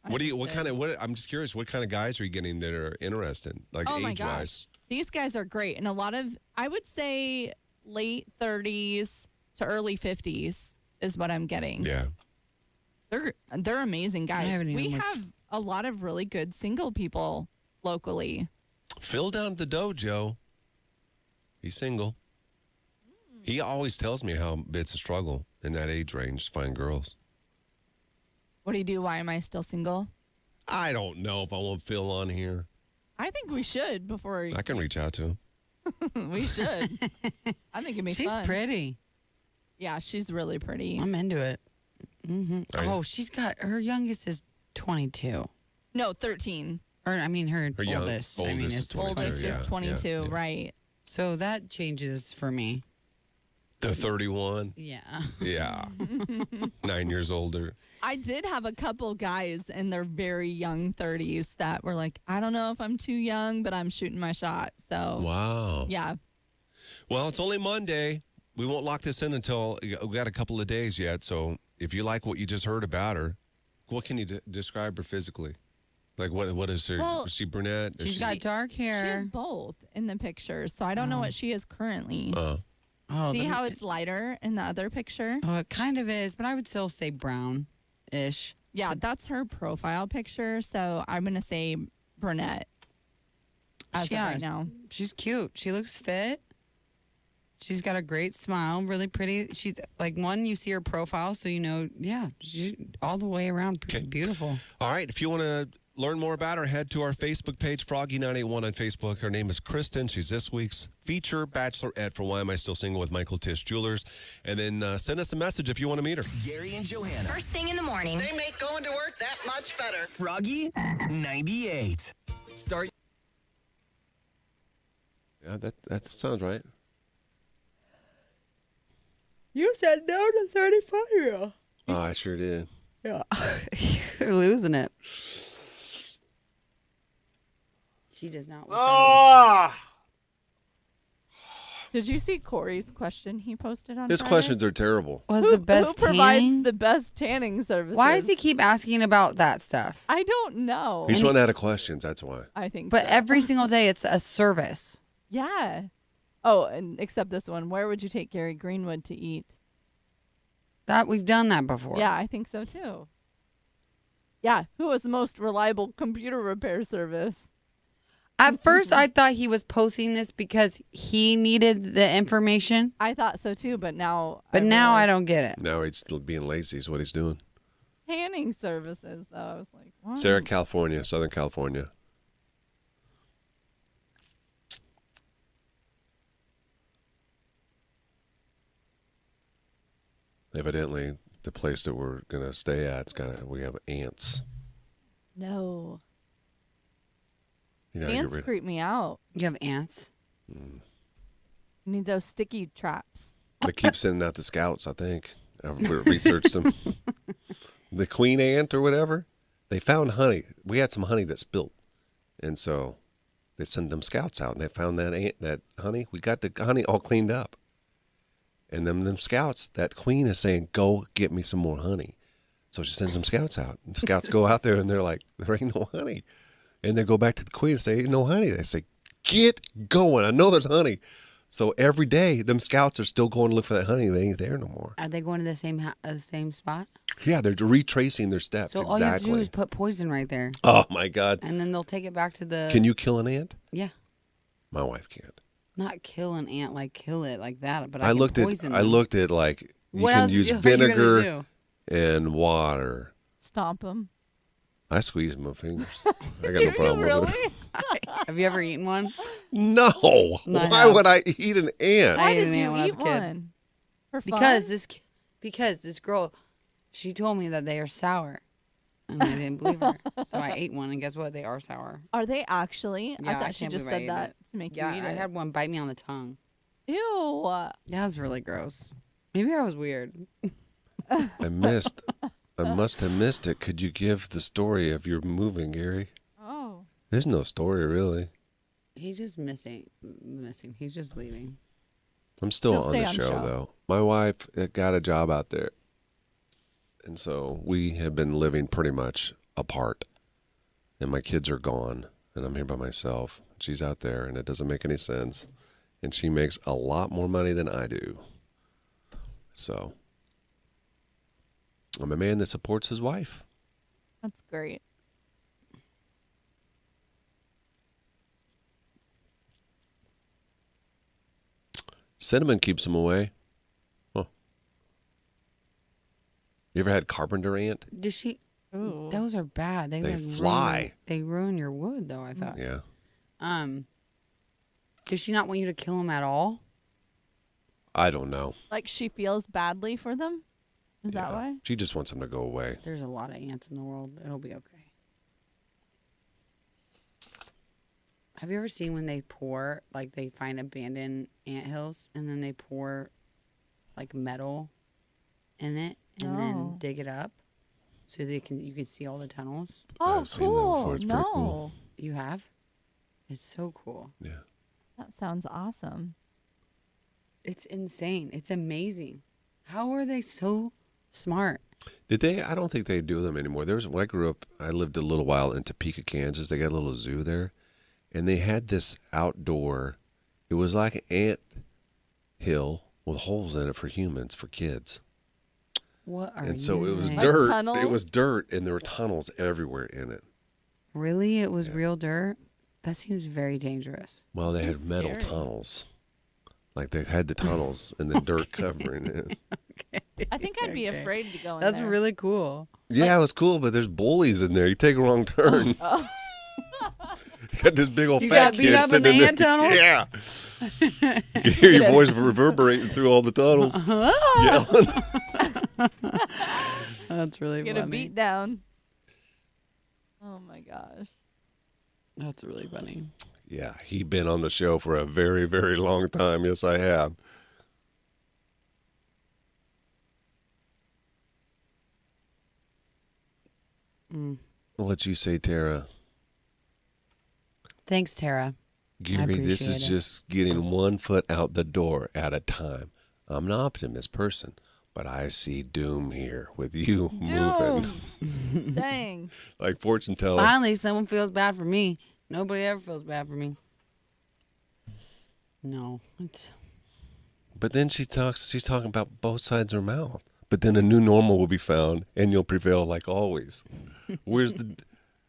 I'm just curious, what kind of guys are you getting that are interested, like Oh my age-wise? gosh. These guys are great. And a lot of, I would say late 30s to early 50s is what I'm getting. Yeah. They're amazing guys. haven't even We looked. have a lot of really good single people locally. Phil down at the dojo. He's single. He always tells me how it's a struggle in that age range to find girls. What do you do? Why am I still single? I don't know if I want Phil on here. I think we should before I can reach out to him. we should. I think it'd be She's fun. pretty. Yeah, she's really pretty. I'm into it. Mm-hmm. Right. Oh, her youngest is 22. No, 13. Or, I mean, her Her oldest. I mean, oldest is is 22, Oldest yeah, is 22, yeah. right. So that changes for me. The 31. Yeah. Yeah. 9 years older. I did have a couple guys in their very young 30s that were like, I don't know if I'm too young, but I'm shooting my shot. So, Wow. yeah. Well, it's only Monday. We won't lock this in until we got a couple of days yet. So if you like what you just heard about her, what can you describe her physically? Like what is her? Well, is she brunette? She's got dark hair. She has both in the picture. So I don't know what she is currently. See how it's lighter in the other picture? Oh, it kind of is, but I would still say brown-ish. Yeah, that's her profile picture. So I'm going to say brunette as of right now. She's cute. She looks fit. She's got a great smile, really pretty. She you see her profile, so you know, she, all the way around, beautiful. All right, if you want to learn more about her, head to our Facebook page, Froggy981 on Facebook. Her name is Kristen. She's this week's feature bachelorette for Why Am I Still Single with Michael Tish Jewelers. And then send us a message if you want to meet her. Gary and Johanna. First thing in the morning. They make going to work that much better. Froggy 98. Start. Yeah, that sounds right. You said no to 35-year-old. Oh, I sure did. Yeah. You're losing it. She does not. Did you see Corey's question he posted on His Friday? questions are terrible. Was the best Who provides tanning? the best tanning services? Why does he keep asking about that stuff? I don't know. He's run out of questions, that's why. I think But so. every single day it's a service. Yeah. Oh, and except this one. Where would you take Gary Greenwood to eat? That we've done that before. Yeah, I think so too. Yeah. Who was the most reliable computer repair service? At first, I thought he was posting this because he needed the information. I thought so too, but now. But now I don't get it. Now he's still being lazy is what he's doing. Tanning services, though. I was like, what? Sarah, California, Southern California. Evidently, the place that we're gonna stay at, we have ants. No. You know, Ants creep me out. You have ants? You need those sticky traps. They keep sending out the scouts, I think. I've researched them. The queen ant or whatever, they found honey. We had some honey that spilt. And so they sent them scouts out, and they found that honey. We got the honey all cleaned up. And them scouts, that queen is saying, go get me some more honey. So she sends them scouts out. And scouts go out there, and they're like, there ain't no honey. And they go back to the queen and say, ain't no honey. They say, get going. I know there's honey. So every day, them scouts are still going to look for that honey. They ain't there no more. Are they going to the same spot? Yeah, they're retracing their steps. So exactly. all you have to do is put poison right there. Oh, my God. And then they'll take it back to the... Can you kill an ant? Yeah. My wife can't. Not kill an ant, like kill it like that, but I looked at like you can use vinegar and water. Stomp them. I squeeze them with fingers. I got no problem with it. Have you ever eaten one? No. Why would I eat an ant? Why did you eat one? For fun? Because this girl, she told me that they are sour. And I didn't believe her. So I ate one, and guess what? They are sour. Are they actually? Yeah, I thought she just said that to make you eat it. I had one bite me on the tongue. Ew. That was really gross. Maybe I was weird. I must have missed it. Could you give the story of your moving, Gary? Oh. There's no story, really. He's just missing. He's just leaving. I'm still on the show, though. My wife got a job out there. And so we have been living pretty much apart. And my kids are gone. And I'm here by myself. She's out there, and it doesn't make any sense. And she makes a lot more money than I do. So I'm a man that supports his wife. That's great. Cinnamon keeps him away. Huh. You ever had carpenter ant? Does she? Ooh. Those are bad. They like fly. They ruin your wood, though, I thought. Yeah. Does she not want you to kill them at all? I don't know. Like she feels badly for them? Is that why? She just wants them to go away. There's a lot of ants in the world. It'll be okay. Have you ever seen when they pour, like they find abandoned anthills and then they pour like metal in it and then dig it up so you can see all the tunnels? Oh, I've seen that before. It's pretty cool. You have? It's so cool. Yeah. That sounds awesome. It's insane. It's amazing. How are they so smart? Did they? I don't think they do them anymore. When I grew up, I lived a little while in Topeka, Kansas. They got a little zoo there. And they had this outdoor, it was like an ant hill with holes in it for humans, for kids. What are And so you it was saying? dirt. Like tunnels? It was dirt, and there were tunnels everywhere in it. Really? It was real dirt? That seems very dangerous. Well, they had Seems metal scary. tunnels. Like they had the tunnels and the dirt covering it. I think I'd be afraid to go in That's there. really cool. Yeah, it was cool, but there's bullies in there. You take a wrong turn. You got this big old You fat got beat kid up in sitting the in ant there. tunnel? Yeah. You can hear your voice reverberating through all the tunnels. Yelling. That's really Get a funny. beat down. Oh my gosh. That's really funny. Yeah, he's been on the show for a very, very long time. Yes, I have. What'd you say, Tara? Thanks, Tara. Gary, this is appreciate it. just getting one foot out the door at a time. I'm an optimist person, but I see doom here with you moving Doom. Dang. like fortune teller. Finally, someone feels bad for me. Nobody ever feels bad for me. No. But then she's talking about both sides of her mouth. But then a new normal will be found, and you'll prevail like always. Where's the...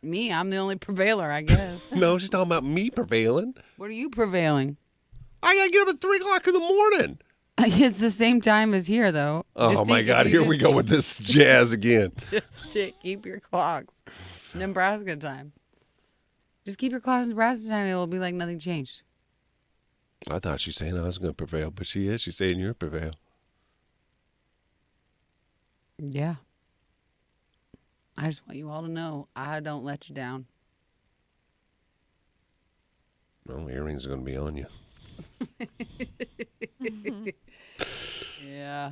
Me, I'm the only prevailer, I guess. No, she's talking about me prevailing. What are you prevailing? I got to get up at 3 o'clock in the morning. It's the same time as here, though. Oh, Just my think if God. you Here we just- go with this jazz again. Just keep your clocks. Nebraska time. Just keep your clocks in Nebraska time. It will be like nothing changed. I thought she's saying I was going to prevail, but she is. She's saying you're prevail. Yeah. I just want you all to know I don't let you down. Well, earrings are going to be on you. Yeah.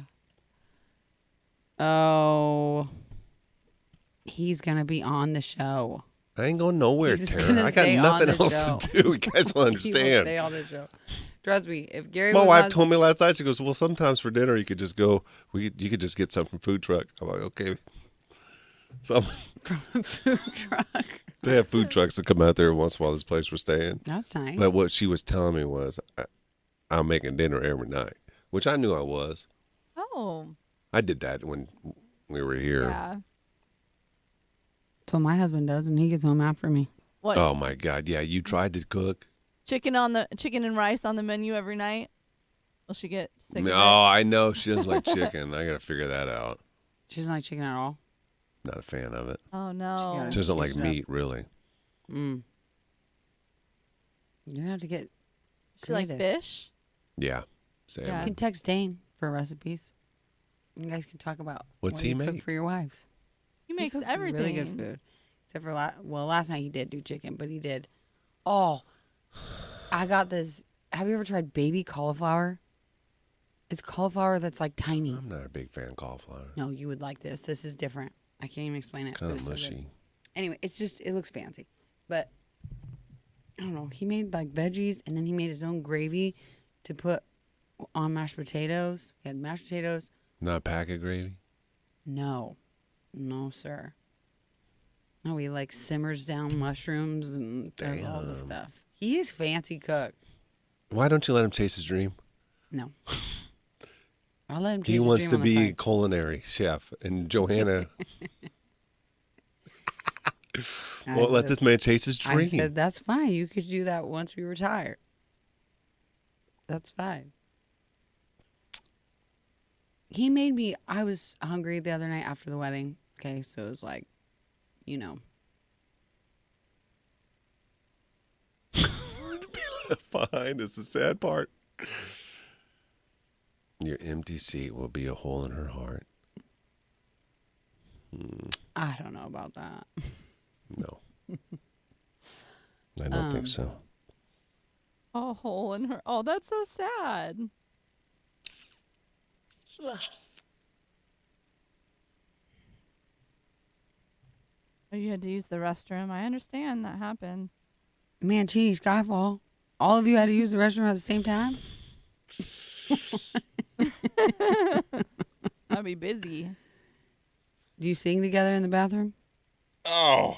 Oh. He's going to be on the show. I ain't going nowhere, He's Tara. gonna I got stay on nothing the else show. to do. You guys don't He will understand. stay on the show. Trust me, if Gary My was wife on- told me last night, she goes, well, sometimes for dinner you could just go, you could just get something from food truck. I'm like, okay. So from a food truck. they have food trucks that come out there once in a while, this place we're staying. That's nice. But what she was telling me was, I'm making dinner every night, which I knew I was. Oh. I did that when we were here. Yeah. That's what my husband does, and he gets home after me. What? Oh, my God. Yeah, you tried to cook? Chicken and rice on the menu every night? Will she get sick of it? No, I know she doesn't like chicken. I got to figure that out. She doesn't like chicken at all? Not a fan of it. Oh, no. She doesn't like Switch it up. meat, really. Mm. You have to get She like creative. fish? Yeah. Salmon. Yeah. You can text Dane for recipes. You guys can talk about What's what he you cook make? for your wives. He makes cooks everything. really good food. Except for last night he did do chicken, but he did. Oh, I got this. Have you ever tried baby cauliflower? It's cauliflower that's like tiny. I'm not a big fan of cauliflower. No, you would like this. This is different. I can't even explain it. Kind but of it's so good. mushy. Anyway, it looks fancy. But I don't know. He made like veggies and then he made his own gravy to put on mashed potatoes. We had mashed potatoes. Not a pack of gravy? No. No, sir. No, he like simmers down mushrooms and does all the stuff. He is fancy cook. Why don't you let him chase his dream? No. I'll let him chase He his wants dream to on the be a side. culinary chef, and Johanna I won't let said- this man chase his I dream. said, that's fine. You could do that once we retire. That's fine. He made me, I was hungry the other night after the wedding. Okay, so it was like, you know. Behind is the sad part. Your empty seat will be a hole in her heart. I don't know about that. No. I don't think so. A hole in her. Oh, that's so sad. Oh, you had to use the restroom. I understand that happens. Mancini, Skyfall. All of you had to use the restroom at the same time? I'll be busy. Do you sing together in the bathroom? Oh.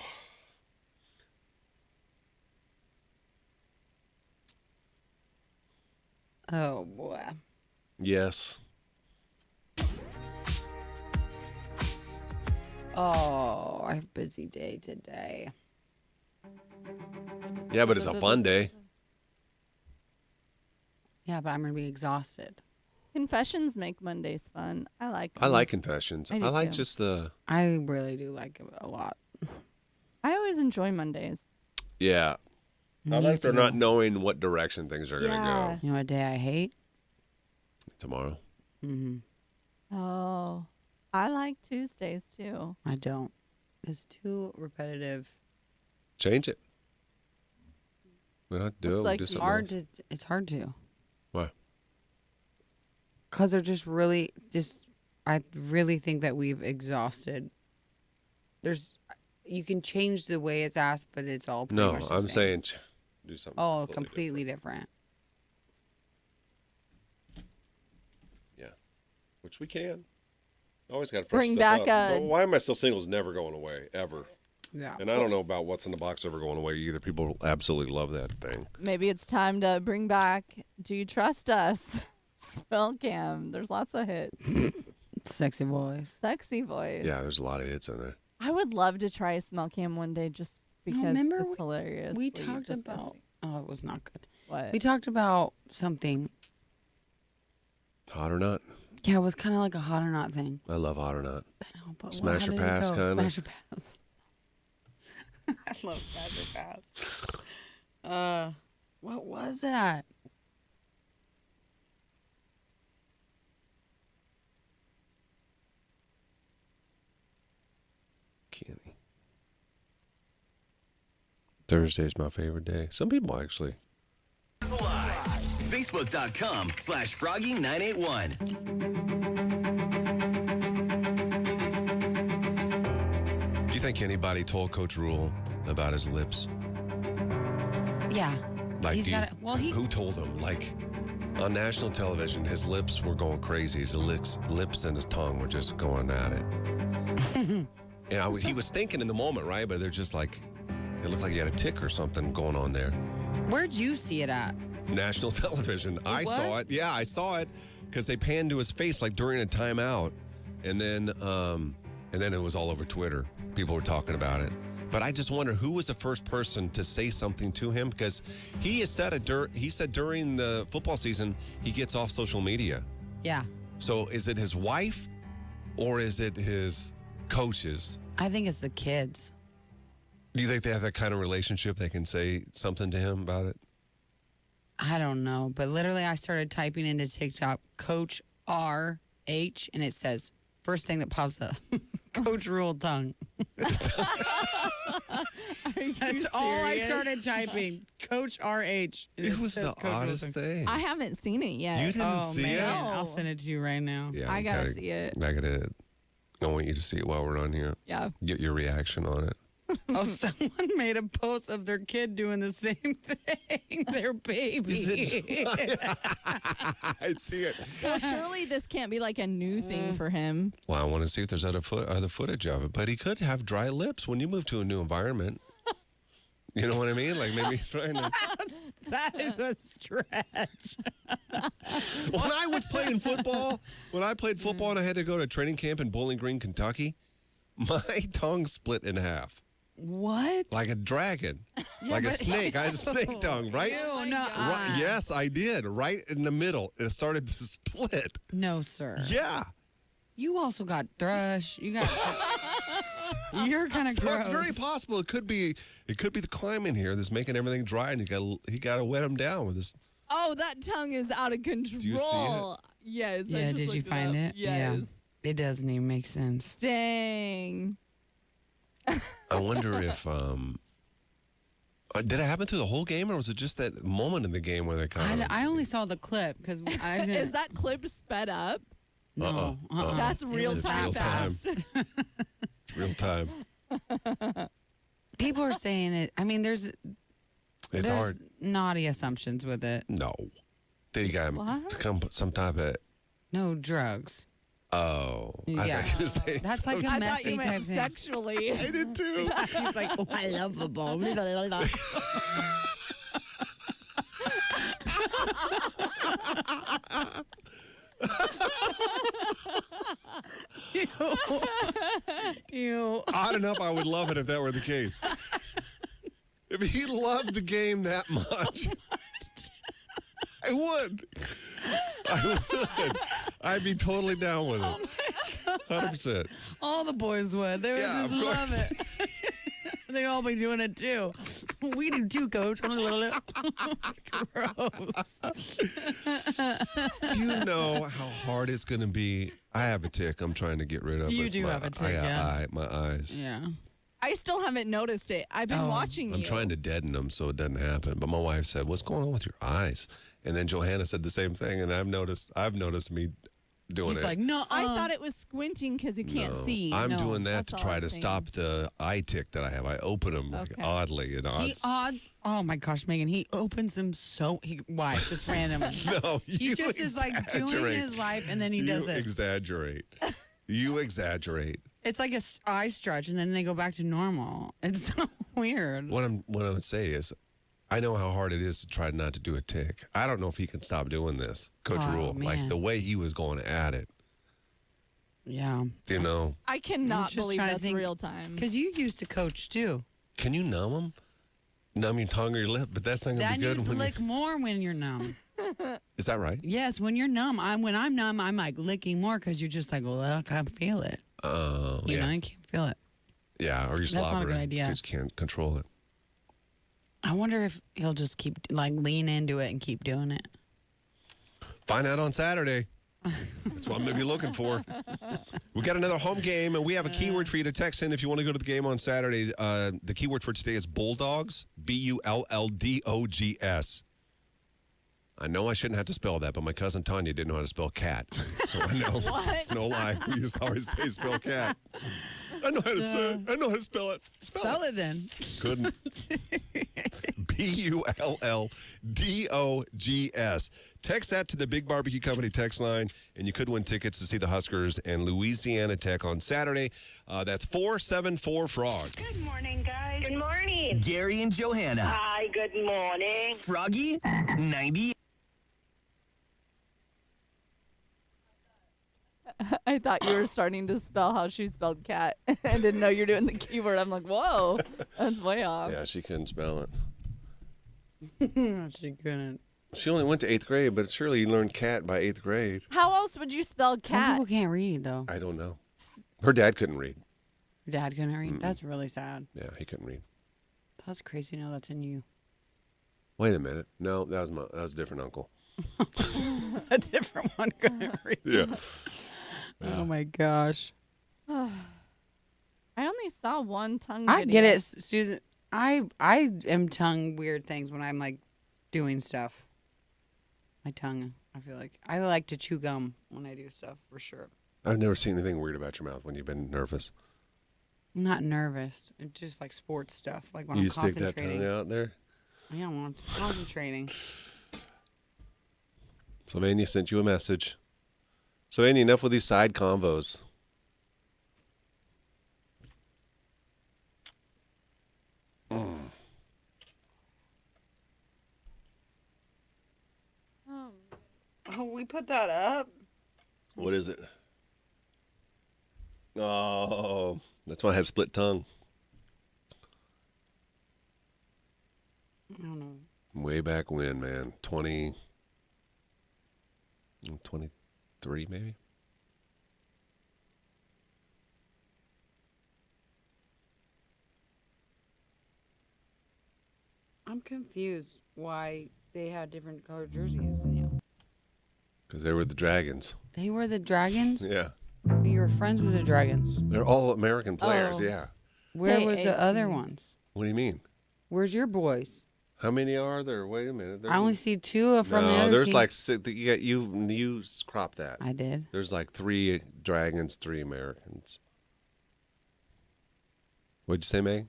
Oh, boy. Yes. Oh, I have a busy day today. Yeah, but it's a fun day. Yeah, but I'm going to be exhausted. Confessions make Mondays fun. I like them. I like confessions. I I do like too. just the... I really do like it a lot. I always enjoy Mondays. Yeah. I like they're not knowing what direction things are going to go. You know what day I hate? Tomorrow. Mm-hmm. Oh, I like Tuesdays too. I don't. It's too repetitive. Change it. We don't have to do Looks it. like We'll do you- something else. It's hard to. Why? Because they're just really, I really think that we've exhausted. You can change the way it's asked, but it's all pretty No, much the I'm same. saying do something. Oh, completely different. Yeah. Which we can. Always got to Bring back a- Why am I still single is never going away, ever. Yeah. And I don't know about what's in the box ever going away either. People absolutely love that thing. Maybe it's time to bring back Do You Trust Us? Spell cam. There's lots of hits. Sexy voice. Sexy voice. Yeah, there's a lot of hits in there. I would love to try smell cam one day just because remember it's hilarious. We talked about. Oh, it was not good. What? We talked about something. Hot or not? Yeah, it was kind of like a hot or not thing. I love hot or not. I know, but Smash how or did it pass, go? kinda? Smash or pass. I love smash or pass. What was that? Kenny. Thursday's my favorite day. Some people actually. Facebook.com/Froggy981. Do you think anybody told Coach Rule about his lips? Yeah. Like, He's got who told him? Like, on national television, his lips were going crazy. His lips and his tongue were just going at it. And he was thinking in the moment, right? But they're just like, it looked like he had a tick or something going on there. Where'd you see it at? National television. I saw it. Yeah, I saw it because they panned to his face like during a timeout, and then it was all over Twitter. People were talking about it. But I just wonder who was the first person to say something to him, because he has said he said during the football season he gets off social media. Yeah. So is it his wife or is it his coaches? I think it's the kids. Do you think they have that kind of relationship? They can say something to him about it? I don't know, but literally I started typing into TikTok Coach RH and it says first thing that pops up Coach Rule tongue. That's all I started typing. Coach RH. It was the oddest thing. I haven't seen it yet. You didn't see it? I'll send it to you right now. Yeah, I gotta see it. I want you to see it while we're on here. Yeah. Get your reaction on it. Oh, someone made a post of their kid doing the same thing. Their baby. I see it. Well, surely this can't be like a new thing for him. Well, I want to see if there's other footage of it. But he could have dry lips when you move to a new environment. You know what I mean? Like maybe trying to... That is a stretch. When I was playing football, and I had to go to training camp in Bowling Green, Kentucky, my tongue split in half. What? Like a dragon. Like a snake. I had a snake tongue, right? Ew, no. Right, yes, I did. Right in the middle. It started to split. No, sir. Yeah. You also got thrush. You got. You're kind of So gross. it's very possible. It could be the climate here that's making everything dry, and he got to wet him down with this. Oh, that tongue is out of control. Do you see it? Yes. I Yeah, just did you looked find up. it? Yes. Yeah. It doesn't even make sense. Dang. I wonder if Did it happen through the whole game, or was it just that moment in the game where they kind of... I only saw the clip because I didn't. Is that clip sped up? No. That's real was time real fast. Real time. People are saying it. I mean, there's Hard. naughty assumptions with it. No. Did he got some type of... No drugs. Oh. Yeah. That's like a I thought you methy type meant thing. sexually. I did too. He's like, oh, I love football. Ew. Odd enough, I would love it if that were the case. If he loved the game that much, I would. I'd be totally down with it. 100%. All the boys would. They would just love it. They'd all be doing it too. We do too, Coach. Gross. Do you know how hard it's going to be? I have a tick I'm trying to get rid of. You do have a tick, my eyes. Yeah. I still haven't noticed it. I've been watching you. I'm trying to deaden them so it doesn't happen. But my wife said, "What's going on with your eyes?" And then Johanna said the same thing, and I've noticed me doing He's it. like, no. I thought it was squinting because you can't see. I'm No, doing that that's to all try I'm to saying. stop the eye tick that I have. I open them oddly and Oh my gosh, Megan, he opens them why? Just randomly. No, he just is like doing his life and then he does this. You exaggerate. It's like a eye stretch and then they go back to normal. It's so weird. What I would say is, I know how hard it is to try not to do a tick. I don't know if he can stop doing this, Coach Rule. Man. Like the way he was going at it. Yeah. You know. I cannot believe that's real time. Because you used to coach too. Can you numb him? Numb your tongue or your lip, but that's not going to be good. You lick more when you're numb. Is that right? Yes, when you're numb. When I'm numb, I'm like licking more because you're just like, well, I can't feel it. Oh, You know, you can't feel it. Yeah, or you're slobbering. That's not a good idea. You just can't control it. I wonder if he'll just keep, lean into it and keep doing it. Find out on Saturday. That's what I'm going to be looking for. We got another home game, and we have a keyword for you to text in if you want to go to the game on Saturday. The keyword for today is Bulldogs, Bulldogs. I know I shouldn't have to spell that, but my cousin Tanya didn't know how to spell cat. So I know. It's no lie. We used to always say spell cat. I know how to say it. I know how to spell it. Spell it then. Couldn't. Bulldogs. Text that to the Big Barbecue Company text line, and you could win tickets to see the Huskers and Louisiana Tech on Saturday. That's 474-FROG. Good morning, guys. Good morning. Gary and Johanna. Hi, good morning. Froggy 90. I thought you were starting to spell how she spelled cat. I didn't know you're doing the keyword. I'm like, whoa, that's way off. Yeah, she couldn't spell it. She couldn't. She only went to 8th grade, but surely you learned cat by 8th grade. How else would you spell Some cat? people can't read, though. I don't know. Her dad couldn't read. Your dad couldn't read? That's really sad. Yeah, he couldn't read. That's crazy. No, that's in you. Wait a minute. No, that was a different uncle. A different one couldn't read. Yeah. Oh, my gosh. I only saw one tongue I video. get it, Susan. I am tongue weird things when I'm, doing stuff. My tongue, I feel like. I like to chew gum when I do stuff, for sure. I've never seen anything weird about your mouth when you've been nervous. I'm not nervous. It's just sports stuff. Like when You I'm stick that concentrating. tongue out there? Yeah, when I'm concentrating. Sylvania sent you a message. Sylvania, enough with these side convos. Oh, we put that up? What is it? Oh, that's why I had split tongue. I don't know. Way back when, man. 23 maybe? I'm confused why they had different colored jerseys than you. Because they were the Dragons. They were the Dragons? Yeah. You were friends with the Dragons. They're all American players, Oh. yeah. Where Hey, was the 18. other ones? What do you mean? Where's your boys? How many are there? Wait a minute. I only see 2 from the No, other there's team. like six. You crop that. I did. There's like 3 Dragons, 3 Americans. What'd you say, Meg?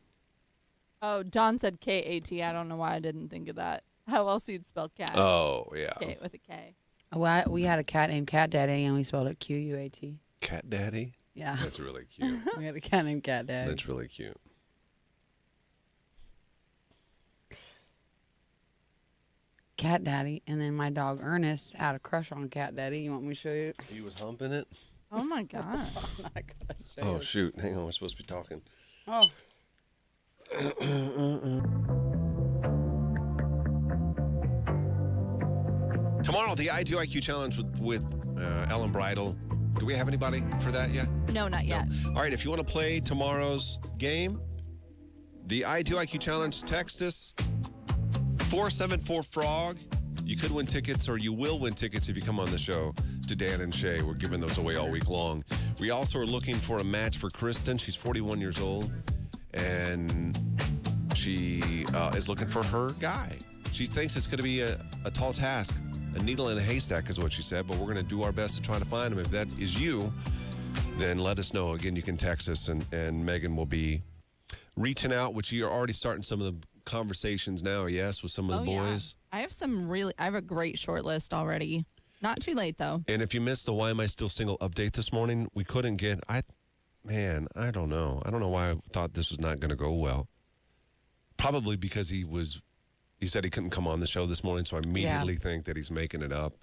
Oh, Don said K-A-T. I don't know why I didn't think of that. How else you'd spell cat? Oh, yeah. K with a K. Well, we had a cat named Cat Daddy, and we spelled it Q-U-A-T. Cat Daddy? Yeah. That's really cute. We had a cat named Cat Daddy. That's really cute. Cat Daddy, and then my dog Ernest had a crush on Cat Daddy. You want me to show you? He was humping it? Oh, my God. I'm not gonna show Oh, you. shoot. Hang on. We're supposed to be talking. Oh. Tomorrow, the I Do IQ challenge with Ellen Bridle. Do we have anybody for that yet? No, not yet. All right, if you want to play tomorrow's game, the I Do IQ challenge, text us 474-FROG. You could win tickets, or you will win tickets if you come on the show to Dan and Shay. We're giving those away all week long. We also are looking for a match for Kristen. She's 41 years old, and she is looking for her guy. She thinks it's going to be a tall task. A needle in a haystack is what she said, but we're going to do our best to try to find him. If that is you, then let us know. Again, you can text us, and Megan will be reaching out, which you're already starting some of the conversations now, yes, with some of the boys. Yeah. I have a great short list already. Not too late, though. And if you missed the Why Am I Still Single update this morning, we couldn't get, I don't know. I don't know why I thought this was not going to go well. Probably because he said he couldn't come on the show this morning, so I immediately think that he's making it up.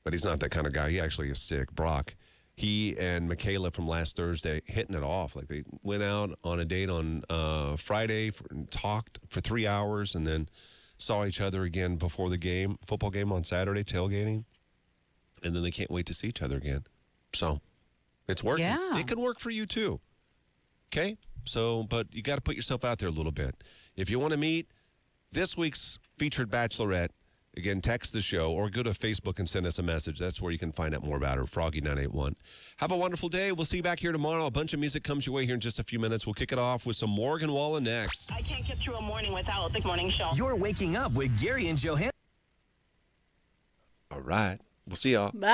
But he's not that kind of guy. He actually is sick. Brock, he and Michaela from last Thursday hitting it off. Like they went out on a date on Friday and talked for 3 hours, and then saw each other again before the game, football game on Saturday, tailgating. And then they can't wait to see each other again. So it's working. Yeah. It could work for you too. Okay? So, but you got to put yourself out there a little bit. If you want to meet this week's featured bachelorette, again, text the show or go to Facebook and send us a message. That's where you can find out more about her, Froggy981. Have a wonderful day. We'll see you back here tomorrow. A bunch of music comes your way here in just a few minutes. We'll kick it off with some Morgan Wallen next. I can't get through a morning without the morning show. You're waking up with Gary and Johanna. All right. We'll see y'all. Bye.